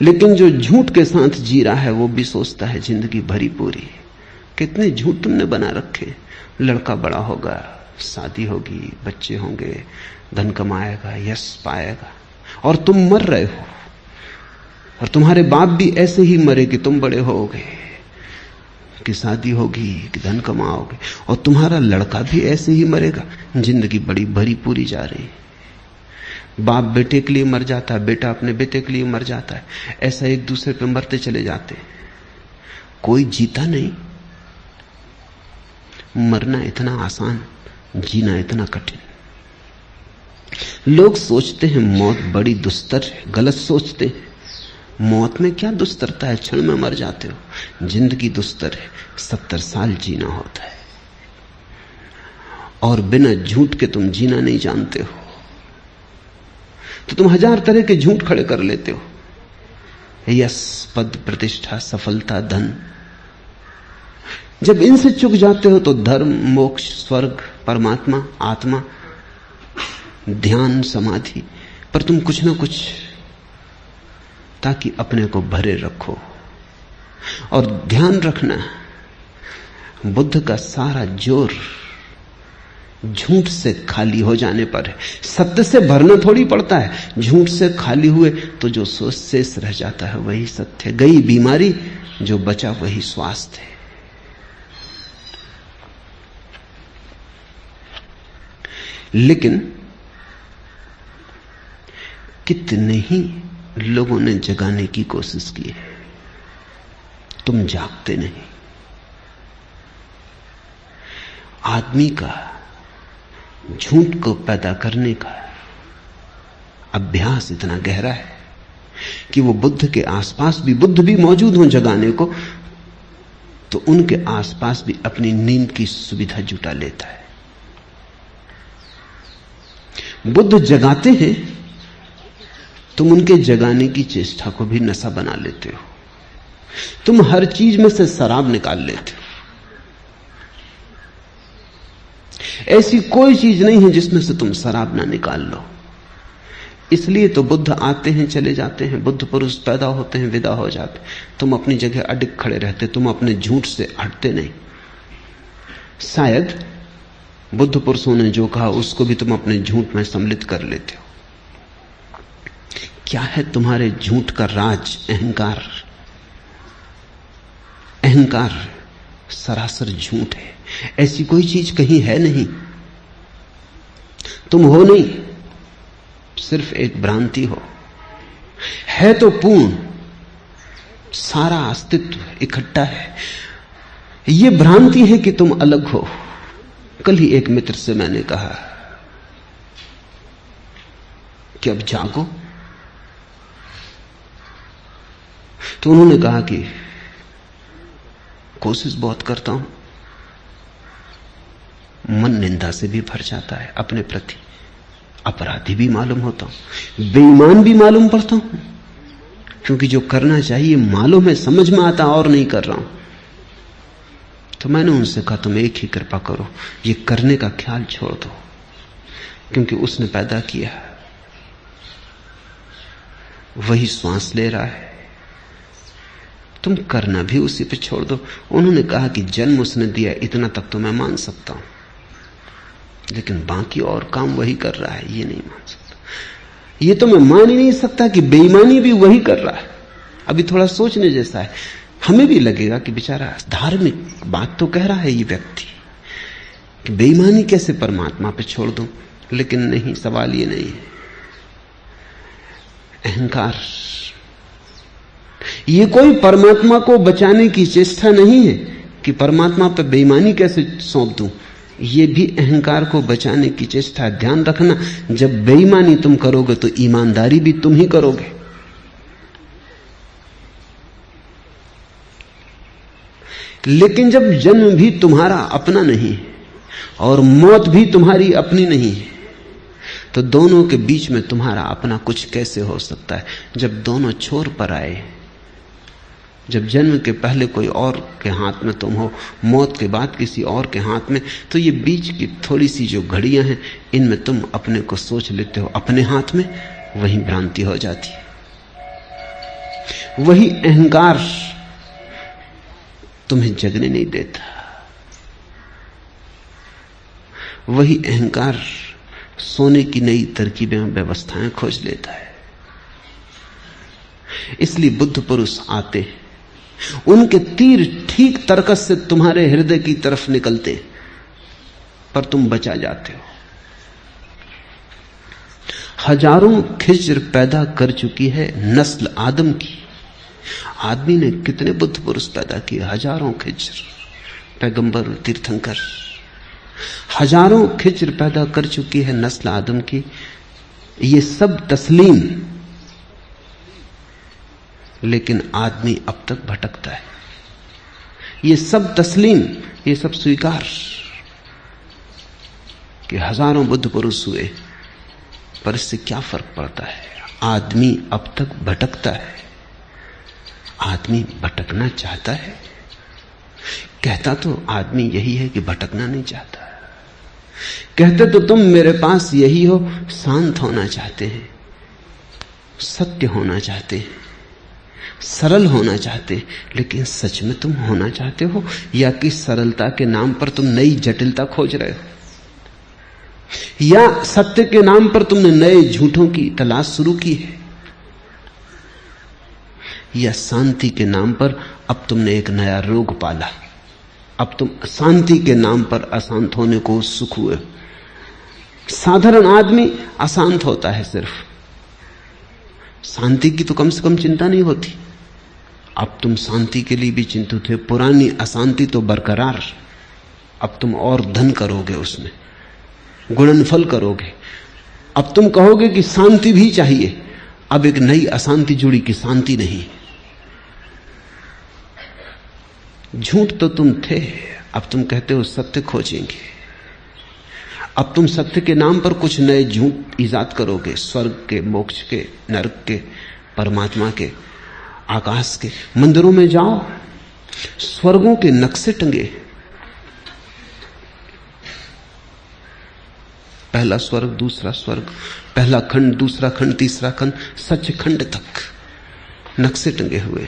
लेकिन जो झूठ के साथ जी रहा है वो भी सोचता है जिंदगी भरी पूरी है। कितने झूठ तुमने बना रखे। लड़का बड़ा होगा, शादी होगी, बच्चे होंगे, धन कमाएगा, यश पाएगा, और तुम मर रहे हो। और तुम्हारे बाप भी ऐसे ही मरे कि तुम बड़े होगे, कि शादी होगी, कि धन कमाओगे, और तुम्हारा लड़का भी ऐसे ही मरेगा। जिंदगी बड़ी भरी पूरी जा रही है। बाप बेटे के लिए मर जाता है, बेटा अपने बेटे के लिए मर जाता है, ऐसा एक दूसरे पे मरते चले जाते। कोई जीता नहीं। मरना इतना आसान, जीना इतना कठिन। लोग सोचते हैं मौत बड़ी दुस्तर है, गलत सोचते हैं। मौत में क्या दुस्तरता है, क्षण में मर जाते हो। जिंदगी दुस्तर है, 70 साल जीना होता है, और बिना झूठ के तुम जीना नहीं जानते हो, तो तुम 1000 तरह के झूठ खड़े कर लेते हो। यश, पद, प्रतिष्ठा, सफलता, धन। जब इनसे चूक जाते हो तो धर्म, मोक्ष, स्वर्ग, परमात्मा, आत्मा, ध्यान, समाधि पर तुम कुछ ना कुछ, ताकि अपने को भरे रखो। और ध्यान रखना, बुद्ध का सारा जोर झूठ से खाली हो जाने पर है। सत्य से भरना थोड़ी पड़ता है। झूठ से खाली हुए तो जो शेष रह जाता है वही सत्य। गई बीमारी, जो बचा वही स्वास्थ्य है। लेकिन कितने ही लोगों ने जगाने की कोशिश की है, तुम जागते नहीं। आदमी का झूठ को पैदा करने का अभ्यास इतना गहरा है कि वो बुद्ध के आसपास भी, बुद्ध भी मौजूद हों जगाने को, तो उनके आसपास भी अपनी नींद की सुविधा जुटा लेता है। बुद्ध जगाते हैं, तुम उनके जगाने की चेष्टा को भी नशा बना लेते हो। तुम हर चीज में से शराब निकाल लेते हो। ऐसी कोई चीज नहीं है जिसमें से तुम शराब ना निकाल लो। इसलिए तो बुद्ध आते हैं, चले जाते हैं, बुद्ध पुरुष पैदा होते हैं, विदा हो जाते। तुम अपनी जगह अडिग खड़े रहते, तुम अपने झूठ से हटते नहीं। शायद बुद्ध पुरुषों ने जो कहा उसको भी तुम अपने झूठ में सम्मिलित कर लेते हो। क्या है तुम्हारे झूठ का राज? अहंकार। अहंकार सरासर झूठ है। ऐसी कोई चीज कहीं है नहीं। तुम हो नहीं, सिर्फ एक भ्रांति हो। है तो पूर्ण, सारा अस्तित्व इकट्ठा है। यह भ्रांति है कि तुम अलग हो। कल ही एक मित्र से मैंने कहा कि अब जागो, तो उन्होंने कहा कि कोशिश बहुत करता हूं, मन निंदा से भी भर जाता है, अपने प्रति अपराधी भी मालूम होता हूं, बेईमान भी मालूम पड़ता हूं, क्योंकि जो करना चाहिए मालूम है, समझ में आता और नहीं कर रहा हूं। तो मैंने उनसे कहा तुम एक ही कृपा करो, ये करने का ख्याल छोड़ दो, क्योंकि उसने पैदा किया, वही श्वास ले रहा है, तुम करना भी उसी पे छोड़ दो। उन्होंने कहा कि जन्म उसने दिया, इतना तक तो मैं मान सकता हूं, लेकिन बाकी और काम वही कर रहा है, ये नहीं मान सकता। ये तो मैं मान ही नहीं सकता कि बेईमानी भी वही कर रहा है। अभी थोड़ा सोचने जैसा है। हमें भी लगेगा कि बेचारा धार्मिक बात तो कह रहा है ये व्यक्ति, कि बेईमानी कैसे परमात्मा पे छोड़ दूं, लेकिन नहीं, सवाल ये नहीं है। अहंकार, ये कोई परमात्मा को बचाने की चेष्टा नहीं है कि परमात्मा पे बेईमानी कैसे सौंप दूं। ये भी अहंकार को बचाने की चेष्टा। ध्यान रखना, जब बेईमानी तुम करोगे तो ईमानदारी भी तुम ही करोगे। लेकिन जब जन्म भी तुम्हारा अपना नहीं है और मौत भी तुम्हारी अपनी नहीं है, तो दोनों के बीच में तुम्हारा अपना कुछ कैसे हो सकता है? जब दोनों छोर पर आए, जब जन्म के पहले कोई और के हाथ में तुम हो, मौत के बाद किसी और के हाथ में, तो ये बीच की थोड़ी सी जो घड़ियां हैं, इनमें तुम अपने को सोच लेते हो अपने हाथ में, वही भ्रांति हो जाती है। वही अहंकार तुम्हें जगने नहीं देता। वही अहंकार सोने की नई तरकीबें और व्यवस्थाएं खोज लेता है। इसलिए बुद्ध पुरुष आते, उनके तीर ठीक तरकस से तुम्हारे हृदय की तरफ निकलते, पर तुम बचा जाते हो। हजारों खिज्र पैदा कर चुकी है नस्ल आदम की। आदमी ने कितने बुद्ध पुरुष पैदा किए, हजारों खिज्र, पैगंबर, तीर्थंकर, हजारों खिज्र पैदा कर चुकी है नस्ल आदम की। ये सब तस्लीम, लेकिन आदमी अब तक भटकता है। ये सब तस्लीम, ये सब स्वीकार कि हजारों बुद्ध पुरुष हुए, पर इससे क्या फर्क पड़ता है? आदमी अब तक भटकता है। आदमी भटकना चाहता है? कहता तो आदमी यही है कि भटकना नहीं चाहता। कहते तो तुम मेरे पास यही हो, शांत होना चाहते हैं, सत्य होना चाहते हैं, सरल होना चाहते हैं, लेकिन सच में तुम होना चाहते हो, या कि सरलता के नाम पर तुम नई जटिलता खोज रहे हो, या सत्य के नाम पर तुमने नए झूठों की तलाश शुरू की है, या शांति के नाम पर अब तुमने एक नया रोग पाला। अब तुम शांति के नाम पर अशांत होने को उत्सुक हुए। साधारण आदमी अशांत होता है, सिर्फ शांति की तो कम से कम चिंता नहीं होती। अब तुम शांति के लिए भी चिंतित हो। पुरानी अशांति तो बरकरार, अब तुम और धन करोगे, उसमें गुणनफल करोगे। अब तुम कहोगे कि शांति भी चाहिए, अब एक नई अशांति जुड़ी कि शांति नहीं। झूठ तो तुम थे, अब तुम कहते हो सत्य खोजेंगे। अब तुम सत्य के नाम पर कुछ नए झूठ ईजाद करोगे, स्वर्ग के, मोक्ष के, नरक के, परमात्मा के, आकाश के। मंदिरों में जाओ, स्वर्गों के नक्शे टंगे, पहला स्वर्ग, दूसरा स्वर्ग, पहला खंड, दूसरा खंड, तीसरा खंड, सचखंड तक नक्शे टंगे हुए।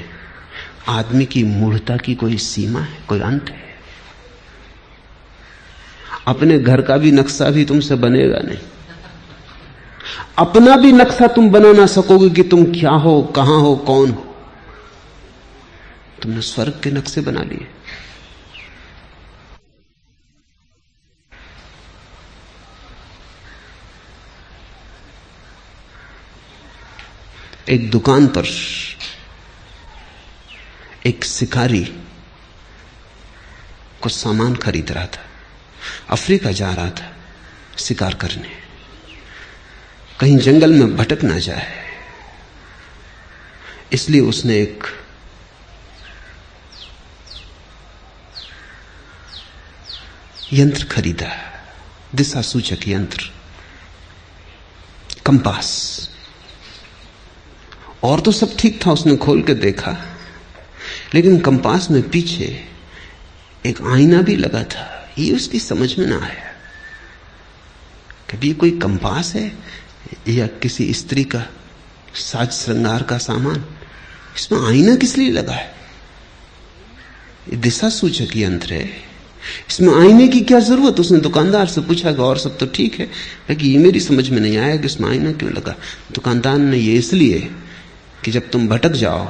आदमी की मूढ़ता की कोई सीमा है, कोई अंत है? अपने घर का भी नक्शा भी तुमसे बनेगा नहीं। अपना भी नक्शा तुम बना ना सकोगे कि तुम क्या हो, कहां हो, कौन हो। तुमने स्वर्ग के नक्शे बना लिए। एक दुकान पर एक शिकारी कुछ सामान खरीद रहा था। अफ्रीका जा रहा था शिकार करने, कहीं जंगल में भटक ना जाए, इसलिए उसने एक यंत्र खरीदा, दिशा सूचक यंत्र, कंपास। और तो सब ठीक था, उसने खोल के देखा, लेकिन कंपास में पीछे एक आईना भी लगा था। ये उसकी समझ में ना आया। कभी कोई कंपास है या किसी स्त्री का साज श्रृंगार का सामान, इसमें आईना किस लिए लगा है? ये दिशा सूचक यंत्र है, इसमें आईने की क्या जरूरत? उसने दुकानदार से पूछा कि और सब तो ठीक है, लेकिन ये मेरी समझ में नहीं आया कि इसमें आईना क्यों लगा। दुकानदार ने, ये इसलिए कि जब तुम भटक जाओ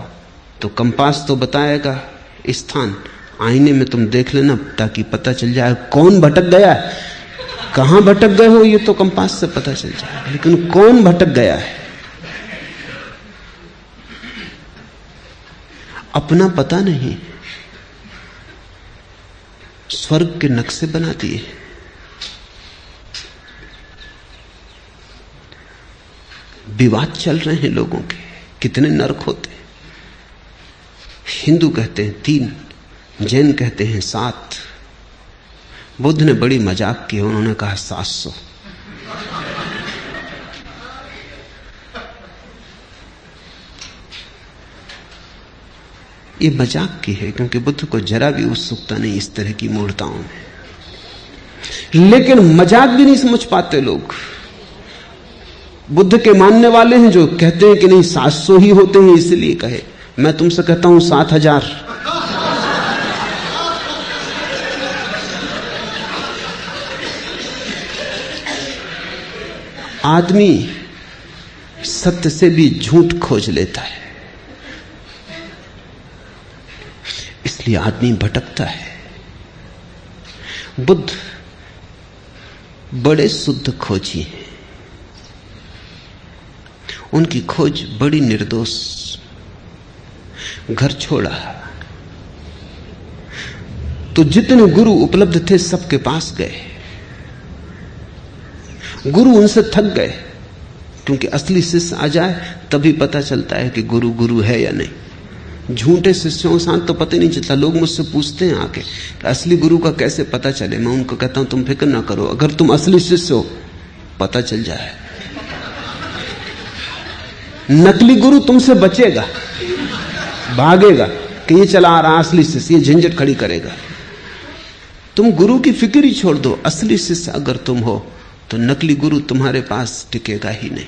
तो कंपास तो बताएगा स्थान, आईने में तुम देख लेना ताकि पता चल जाए कौन भटक गया है। कहां भटक गए हो ये तो कंपास से पता चल जाएगा, लेकिन कौन भटक गया है अपना पता नहीं। स्वर्ग के नक्शे बना दिए। विवाद चल रहे हैं लोगों के, कितने नरक होते। हिंदू कहते हैं 3, जैन कहते हैं 7। बुद्ध ने बड़ी मजाक की, उन्होंने कहा 700। ये मजाक की है, क्योंकि बुद्ध को जरा भी उत्सुकता नहीं इस तरह की मूर्ताओं में। लेकिन मजाक भी नहीं समझ पाते लोग। बुद्ध के मानने वाले हैं जो कहते हैं कि नहीं 700 ही होते हैं, इसलिए कहे। मैं तुमसे कहता हूं 7000। आदमी सत्य से भी झूठ खोज लेता है, इसलिए आदमी भटकता है। बुद्ध बड़े शुद्ध खोजी हैं, उनकी खोज बड़ी निर्दोष। घर छोड़ा तो जितने गुरु उपलब्ध थे सबके पास गए। गुरु उनसे थक गए, क्योंकि असली शिष्य आ जाए तभी पता चलता है कि गुरु गुरु है या नहीं। झूठे शिष्यों के साथ तो पता ही नहीं चलता। लोग मुझसे पूछते हैं आके असली गुरु का कैसे पता चले। मैं उनको कहता हूं तुम फिक्र ना करो, अगर तुम असली शिष्य हो पता चल जाए। नकली गुरु तुमसे बचेगा, भागेगा कि ये चला आ रहा असली शिष्य, ये झंझट खड़ी करेगा। तुम गुरु की फिक्र ही छोड़ दो। असली शिष्य अगर तुम हो तो नकली गुरु तुम्हारे पास टिकेगा ही नहीं।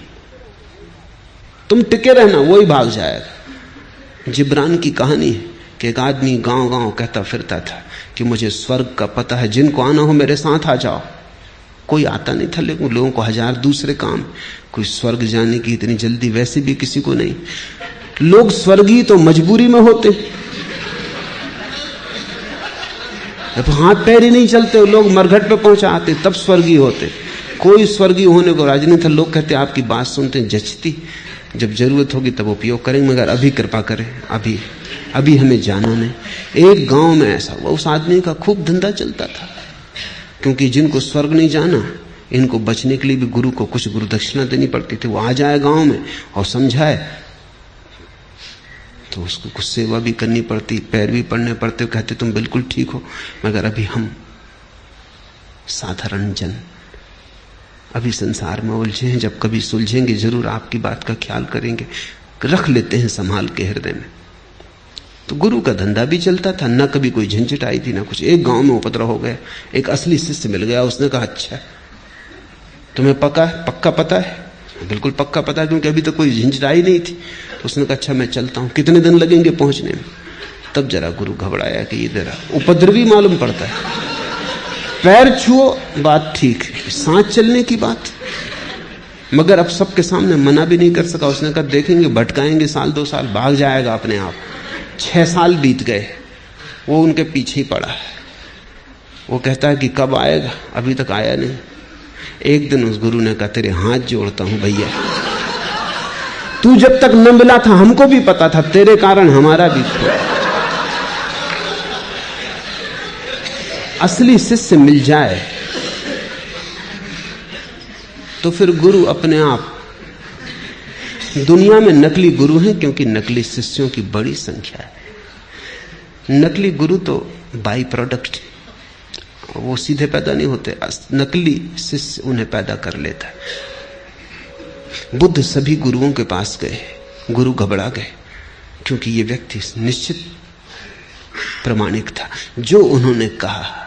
तुम टिके रहना, वो ही भाग जाएगा। जिब्रान की कहानी है कि एक आदमी गांव गांव कहता फिरता था कि मुझे स्वर्ग का पता है, जिनको आना हो मेरे साथ आ जाओ। कोई आता नहीं था, लेकिन लोगों को 1000 दूसरे काम। कोई स्वर्ग जाने की इतनी जल्दी वैसे भी किसी को नहीं। लोग स्वर्गीय तो मजबूरी में होते, जब हाथ पैर ही नहीं चलते लोग मरघट पे पहुंचाते तब स्वर्गीय होते। कोई स्वर्गीय होने को राजी नहीं था। लोग कहते आपकी बात सुनते जचती, जब जरूरत होगी तब उपयोग करेंगे, मगर अभी कृपा करें, अभी हमें जाना नहीं। एक गांव में ऐसा हुआ, उस आदमी का खूब धंधा चलता था, क्योंकि जिनको स्वर्ग नहीं जाना इनको बचने के लिए भी गुरु को कुछ गुरु दक्षिणा देनी पड़ती थी। वो आ जाए गांव में और समझाए तो उसको कुछ सेवा भी करनी पड़ती, पैर भी पड़ने पड़ते। कहते तुम बिल्कुल ठीक हो, मगर अभी हम साधारण जन अभी संसार में उलझे हैं, जब कभी सुलझेंगे जरूर आपकी बात का ख्याल करेंगे, रख लेते हैं संभाल के हृदय में। तो गुरु का धंधा भी चलता था, ना कभी कोई झंझट आई थी ना कुछ। एक गांव में उपद्रव हो गया, एक असली शिष्य मिल गया। उसने कहा अच्छा तुम्हें पक्का पता है? बिल्कुल पक्का पता है, क्योंकि अभी तो कोई झंझटाई नहीं थी। तो उसने कहा अच्छा मैं चलता हूं, कितने दिन लगेंगे पहुंचने में? तब जरा गुरु घबराया कि ये जरा उपद्रवी मालूम पड़ता है। पैर छुओ बात ठीक है, सांस चलने की बात, मगर अब सबके सामने मना भी नहीं कर सका। उसने कहा देखेंगे, भटकाएंगे 1-2 साल, भाग जाएगा अपने आप। 6 साल बीत गए, वो उनके पीछे ही पड़ा है। वो कहता है कि कब आएगा, अभी तक आया नहीं। एक दिन उस गुरु ने कहा तेरे हाथ जोड़ता हूं भैया, तू जब तक न मिला था हमको भी पता था, तेरे कारण हमारा भी था। असली शिष्य मिल जाए तो फिर गुरु अपने आप। दुनिया में नकली गुरु हैं क्योंकि नकली शिष्यों की बड़ी संख्या है। नकली गुरु तो बाई प्रोडक्ट, वो सीधे पैदा नहीं होते, नकली शिष्य उन्हें पैदा कर लेता है। बुद्ध सभी गुरुओं के पास गए, गुरु घबरा गए क्योंकि ये व्यक्ति निश्चित प्रमाणिक था। जो उन्होंने कहा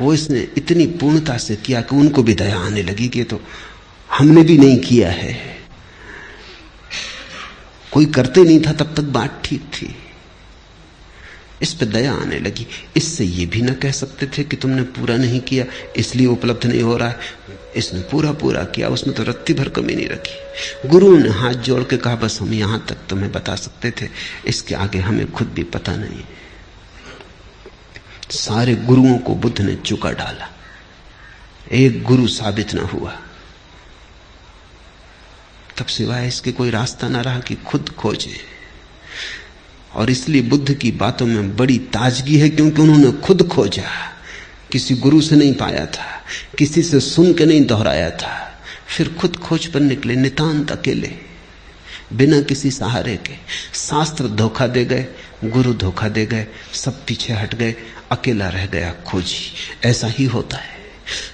वो इसने इतनी पूर्णता से किया कि उनको भी दया आने लगी कि तो हमने भी नहीं किया है, कोई करते नहीं था तब तक बात ठीक थी। इस पे दया आने लगी। इससे ये भी ना कह सकते थे कि तुमने पूरा नहीं किया इसलिए उपलब्ध नहीं हो रहा है। इसने पूरा किया, उसमें तो रत्ती भर कमी नहीं रखी। गुरु ने हाथ जोड़ के कहा बस हम यहां तक तुम्हें बता सकते थे, इसके आगे हमें खुद भी पता नहीं। सारे गुरुओं को बुद्ध ने चुका डाला, एक गुरु साबित ना हुआ। तब सिवाय इसके कोई रास्ता ना रहा कि खुद खोजे। और इसलिए बुद्ध की बातों में बड़ी ताजगी है क्योंकि उन्होंने खुद खोजा, किसी गुरु से नहीं पाया था, किसी से सुन के नहीं दोहराया था, फिर खुद खोज पर निकले, नितांत अकेले, बिना किसी सहारे के। शास्त्र धोखा दे गए, गुरु धोखा दे गए, सब पीछे हट गए, अकेला रह गया खोजी। ऐसा ही होता है।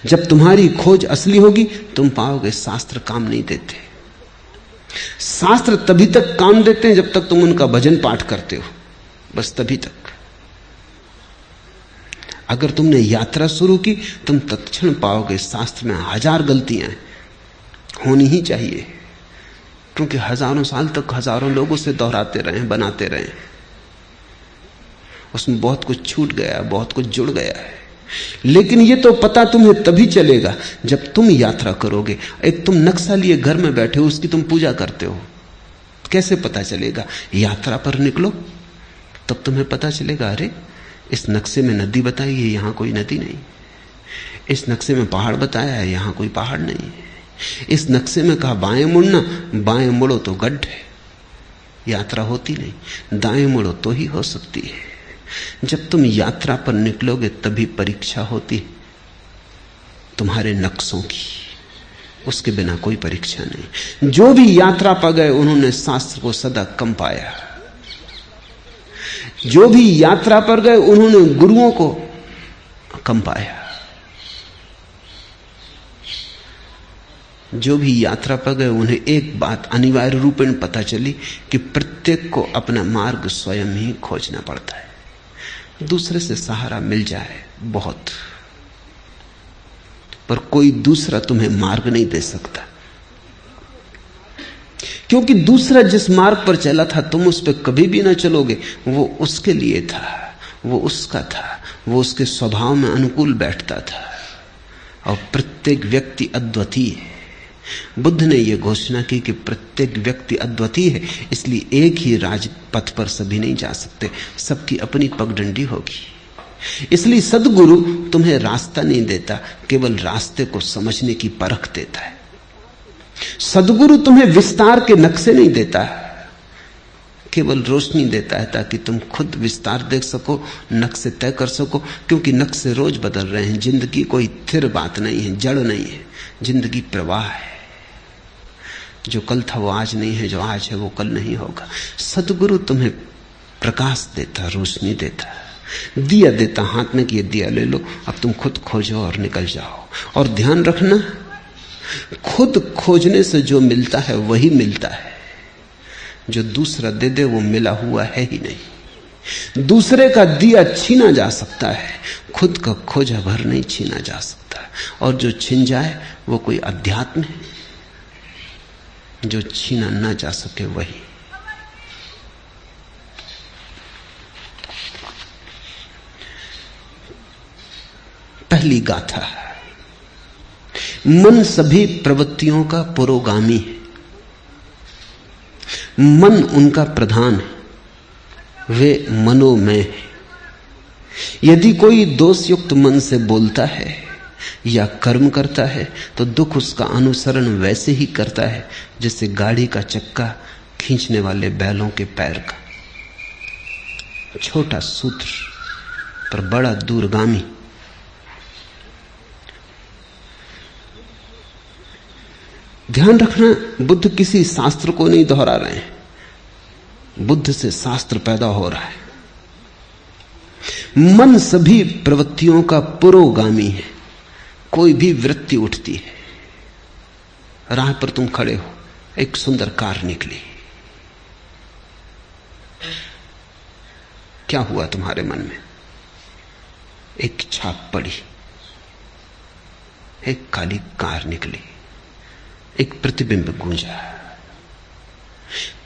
जब तुम्हारी खोज असली होगी तुम पाओगे शास्त्र काम नहीं देते। शास्त्र तभी तक काम देते हैं जब तक तुम उनका भजन पाठ करते हो, बस तभी तक। अगर तुमने यात्रा शुरू की तुम तत्क्षण पाओगे शास्त्र में 1000 गलतियां होनी ही चाहिए, क्योंकि हजारों साल तक हजारों लोगों से दोहराते रहे, बनाते रहे, उसमें बहुत कुछ छूट गया, बहुत कुछ जुड़ गया है। लेकिन ये तो पता तुम्हें तभी चलेगा जब तुम यात्रा करोगे। एक तुम नक्शा लिए घर में बैठे हो, उसकी तुम पूजा करते हो, कैसे पता चलेगा? यात्रा पर निकलो तब तुम्हें पता चलेगा, अरे इस नक्शे में नदी बताई है, यहां कोई नदी नहीं। इस नक्शे में पहाड़ बताया है, यहां कोई पहाड़ नहीं। इस नक्शे में कहा बाएं मुड़ना, बाएं मुड़ो तो गड्ढे, यात्रा होती नहीं। दाएं मुड़ो तो ही हो सकती है। जब तुम यात्रा पर निकलोगे तभी परीक्षा होती तुम्हारे नक्शों की, उसके बिना कोई परीक्षा नहीं। जो भी यात्रा पर गए उन्होंने शास्त्र को सदा कम पाया। जो भी यात्रा पर गए उन्होंने गुरुओं को कम पाया। जो भी यात्रा पर गए उन्हें एक बात अनिवार्य रूप में पता चली कि प्रत्येक को अपना मार्ग स्वयं ही खोजना पड़ता है। दूसरे से सहारा मिल जाए बहुत, पर कोई दूसरा तुम्हें मार्ग नहीं दे सकता, क्योंकि दूसरा जिस मार्ग पर चला था तुम उस पर कभी भी ना चलोगे। वो उसके लिए था, वो उसका था, वो उसके स्वभाव में अनुकूल बैठता था। और प्रत्येक व्यक्ति अद्वितीय है। बुद्ध ने यह घोषणा की कि प्रत्येक व्यक्ति अद्वितीय है, इसलिए एक ही राजपथ पर सभी नहीं जा सकते, सबकी अपनी पगडंडी होगी। इसलिए सद्गुरु तुम्हें रास्ता नहीं देता, केवल रास्ते को समझने की परख देता है। सद्गुरु तुम्हें विस्तार के नक्शे नहीं देता, केवल रोशनी देता है ताकि तुम खुद विस्तार देख सको, नक्शे तय कर सको, क्योंकि नक्शे रोज बदल रहे हैं। जिंदगी कोई स्थिर बात नहीं है, जड़ नहीं है, जिंदगी प्रवाह है। जो कल था वो आज नहीं है, जो आज है वो कल नहीं होगा। सद्गुरु तुम्हें प्रकाश देता, रोशनी देता, दिया देता हाथ में कि ये दिया ले लो, अब तुम खुद खोजो और निकल जाओ। और ध्यान रखना, खुद खोजने से जो मिलता है वही मिलता है, जो दूसरा दे दे वो मिला हुआ है ही नहीं। दूसरे का दिया छीना जा सकता है, खुद का खोजा भर नहीं छीना जा सकता। और जो छिन जाए वो कोई अध्यात्म है जो छीना ना जा सके वही। पहली गाथा, मन सभी प्रवृत्तियों का पुरोगामी है, मन उनका प्रधान है, वे मनोमय है। यदि कोई दोषयुक्त मन से बोलता है या कर्म करता है तो दुख उसका अनुसरण वैसे ही करता है जैसे गाड़ी का चक्का खींचने वाले बैलों के पैर का। छोटा सूत्र पर बड़ा दूरगामी। ध्यान रखना, बुद्ध किसी शास्त्र को नहीं दोहरा रहे हैं, बुद्ध से शास्त्र पैदा हो रहा है। मन सभी प्रवृत्तियों का पुरोगामी है। कोई भी वृत्ति उठती है, राह पर तुम खड़े हो, एक सुंदर कार निकली, क्या हुआ तुम्हारे मन में? एक छाप पड़ी, एक काली कार निकली, एक प्रतिबिंब गूंजा।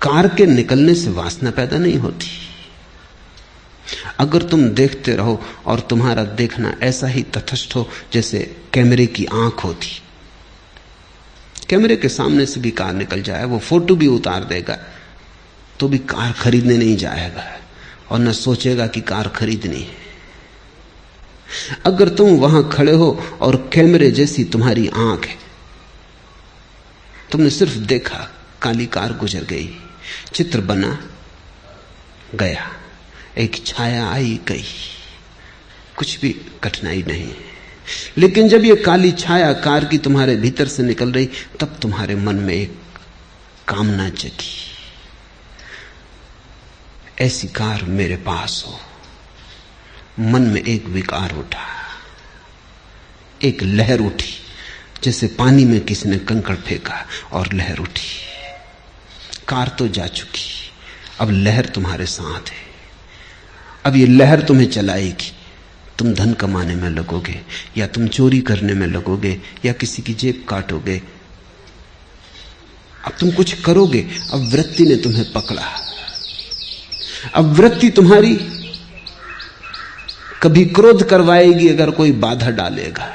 कार के निकलने से वासना पैदा नहीं होती। अगर तुम देखते रहो और तुम्हारा देखना ऐसा ही तटस्थ हो जैसे कैमरे की आंख होती, कैमरे के सामने से भी कार निकल जाए, वो फोटो भी उतार देगा तो भी कार खरीदने नहीं जाएगा और न सोचेगा कि कार खरीदनी है। अगर तुम वहां खड़े हो और कैमरे जैसी तुम्हारी आंख है, तुमने सिर्फ देखा, काली कार गुजर गई, चित्र बना गया, एक छाया आई गई, कुछ भी कठिनाई नहीं। लेकिन जब ये काली छाया कार की तुम्हारे भीतर से निकल रही, तब तुम्हारे मन में एक कामना जगी, ऐसी कार मेरे पास हो। मन में एक विकार उठा, एक लहर उठी, जैसे पानी में किसी ने कंकड़ फेंका और लहर उठी। कार तो जा चुकी, अब लहर तुम्हारे साथ है। अब ये लहर तुम्हें चलाएगी, तुम धन कमाने में लगोगे या तुम चोरी करने में लगोगे या किसी की जेब काटोगे। अब तुम कुछ करोगे। अब वृत्ति ने तुम्हें पकड़ा। अब वृत्ति तुम्हारी कभी क्रोध करवाएगी अगर कोई बाधा डालेगा।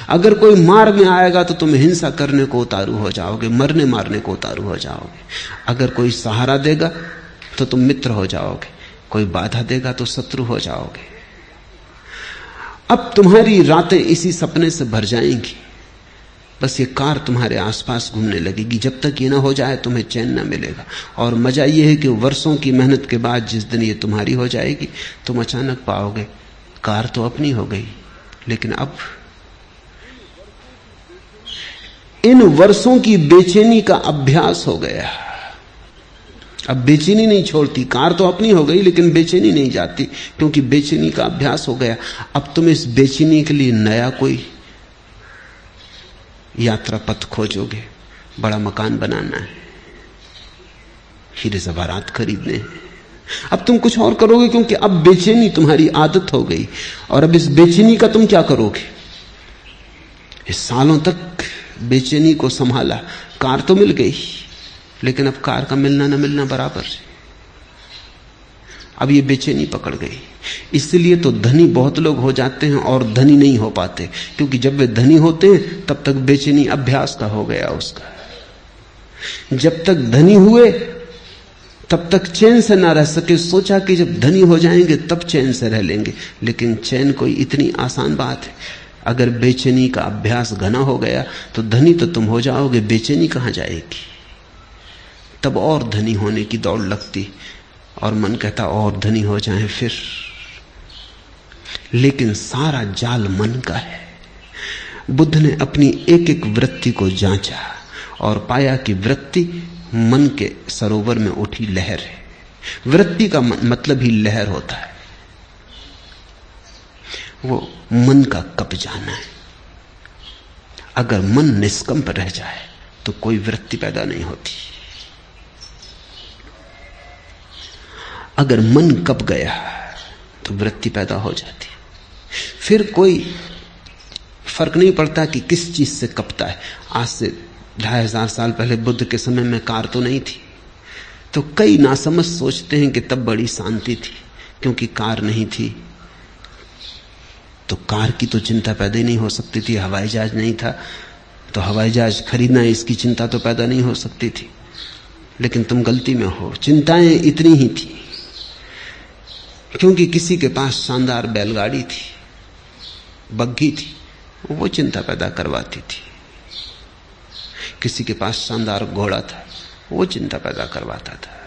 अगर कोई मार्ग में आएगा तो तुम हिंसा करने को उतारू हो जाओगे, मरने मारने को उतारू हो जाओगे। अगर कोई सहारा देगा तो तुम मित्र हो जाओगे, कोई बाधा देगा तो शत्रु हो जाओगे। अब तुम्हारी रातें इसी सपने से भर जाएंगी। बस ये कार तुम्हारे आसपास घूमने लगेगी। जब तक ये ना हो जाए तुम्हें चैन ना मिलेगा। और मजा ये है कि वर्षों की मेहनत के बाद जिस दिन ये तुम्हारी हो जाएगी, तुम अचानक पाओगे कार तो अपनी हो गई, लेकिन अब इन वर्षों की बेचैनी का अभ्यास हो गया। अब बेचैनी नहीं छोड़ती। कार तो अपनी हो गई लेकिन बेचैनी नहीं जाती, क्योंकि बेचैनी का अभ्यास हो गया। अब तुम इस बेचैनी के लिए नया कोई यात्रा पथ खोजोगे। बड़ा मकान बनाना है, हीरे ज़वारात खरीदने हैं। अब तुम कुछ और करोगे, क्योंकि अब बेचैनी तुम्हारी आदत हो गई। और अब इस बेचैनी का तुम क्या करोगे? इस सालों तक बेचैनी को संभाला, कार तो मिल गई, लेकिन अब कार का मिलना न मिलना बराबर है। अब ये बेचैनी पकड़ गई। इसलिए तो धनी बहुत लोग हो जाते हैं और धनी नहीं हो पाते, क्योंकि जब वे धनी होते हैं तब तक बेचैनी अभ्यास का हो गया उसका। जब तक धनी हुए तब तक चैन से ना रह सके। सोचा कि जब धनी हो जाएंगे तब चैन से रह लेंगे, लेकिन चैन कोई इतनी आसान बात है? अगर बेचैनी का अभ्यास घना हो गया तो धनी तो तुम हो जाओगे, बेचैनी कहां जाएगी? तब और धनी होने की दौड़ लगती और मन कहता और धनी हो जाएं फिर। लेकिन सारा जाल मन का है। बुद्ध ने अपनी एक एक वृत्ति को जांचा और पाया कि वृत्ति मन के सरोवर में उठी लहर है। वृत्ति का मतलब ही लहर होता है। वो मन का कब जाना है। अगर मन निष्कंप रह जाए तो कोई वृत्ति पैदा नहीं होती। अगर मन कब गया तो वृत्ति पैदा हो जाती। फिर कोई फर्क नहीं पड़ता कि किस चीज से कपता है। आज से 2500 साल पहले बुद्ध के समय में कार तो नहीं थी, तो कई नासमझ सोचते हैं कि तब बड़ी शांति थी, क्योंकि कार नहीं थी तो कार की तो चिंता पैदा ही नहीं हो सकती थी। हवाई जहाज नहीं था तो हवाई जहाज खरीदना, इसकी चिंता तो पैदा नहीं हो सकती थी। लेकिन तुम गलती में हो, चिंताएं इतनी ही थी क्योंकि किसी के पास शानदार बैलगाड़ी थी, बग्घी थी, वो चिंता पैदा करवाती थी। किसी के पास शानदार घोड़ा था, वो चिंता पैदा करवाता था।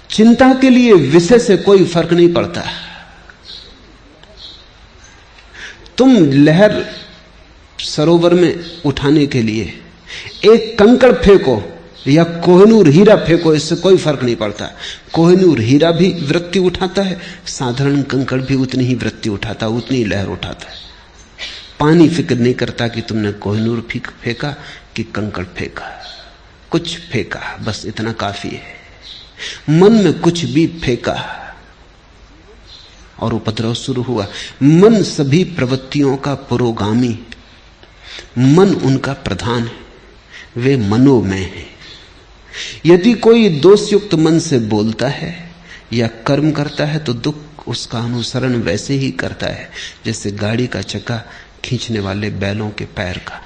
चिंता के लिए विषय से कोई फर्क नहीं पड़ता। तुम लहर सरोवर में उठाने के लिए एक कंकड़ फेंको या कोहिनूर हीरा फेंको, इससे कोई फर्क नहीं पड़ता। कोहिनूर हीरा भी वृत्ति उठाता है, साधारण कंकड़ भी उतनी ही वृत्ति उठाता है, उतनी ही लहर उठाता है। पानी फिक्र नहीं करता कि तुमने कोहिनूर फेंका कि कंकड़ फेंका, कुछ फेंका, बस इतना काफी है। मन में कुछ भी फेंका और उपद्रव शुरू हुआ। मन सभी प्रवृत्तियों का पुरोगामी, मन उनका प्रधान है, वे मनोमय है। यदि कोई दोषयुक्त मन से बोलता है या कर्म करता है तो दुख उसका अनुसरण वैसे ही करता है जैसे गाड़ी का चक्का खींचने वाले बैलों के पैर का।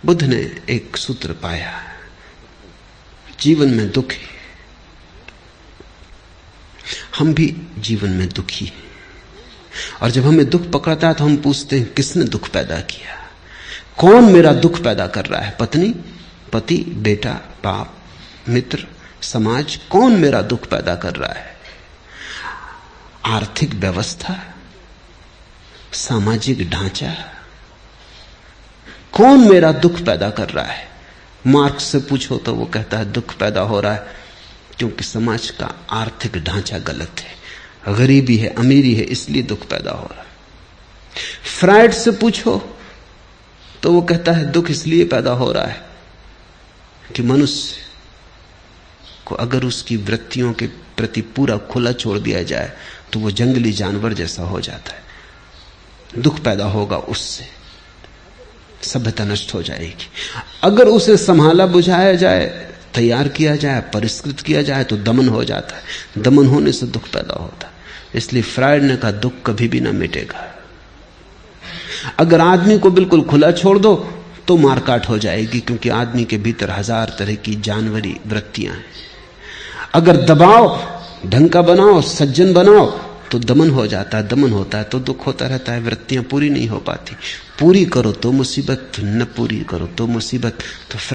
बुद्ध ने एक सूत्र पाया, जीवन में दुख है, हम भी जीवन में दुखी हैं। और जब हमें दुख पकड़ता है तो हम पूछते हैं किसने दुख पैदा किया, कौन मेरा दुख पैदा कर रहा है? पत्नी, पति, बेटा, बाप, मित्र, समाज, कौन मेरा दुख पैदा कर रहा है? आर्थिक व्यवस्था, सामाजिक ढांचा, कौन मेरा दुख पैदा कर रहा है? मार्क्स से पूछो तो वो कहता है दुख पैदा हो रहा है क्योंकि समाज का आर्थिक ढांचा गलत है, गरीबी है, अमीरी है, इसलिए दुख पैदा हो रहा है। फ्रायड से पूछो तो वो कहता है दुख इसलिए पैदा हो रहा है कि मनुष्य को अगर उसकी वृत्तियों के प्रति पूरा खुला छोड़ दिया जाए तो वो जंगली जानवर जैसा हो जाता है। दुख पैदा होगा उससे, सभ्यता नष्ट हो जाएगी। अगर उसे संभाला बुझाया जाए, तैयार किया जाए, परिष्कृत किया जाए तो दमन हो जाता है। दमन होने से दुख पैदा होता है। इसलिए फ्रायड ने कहा दुख कभी भी ना मिटेगा। अगर आदमी को बिल्कुल खुला छोड़ दो तो मारकाट हो जाएगी, क्योंकि आदमी के भीतर 1000 तरह की जानवरी वृत्तियां हैं। अगर दबाओ, ढंग का बनाओ, सज्जन बनाओ तो दमन हो जाता है। दमन होता है तो दुख होता रहता है, वृत्तियां पूरी नहीं हो पाती। पूरी करो तो मुसीबत, न पूरी करो तो मुसीबत। तो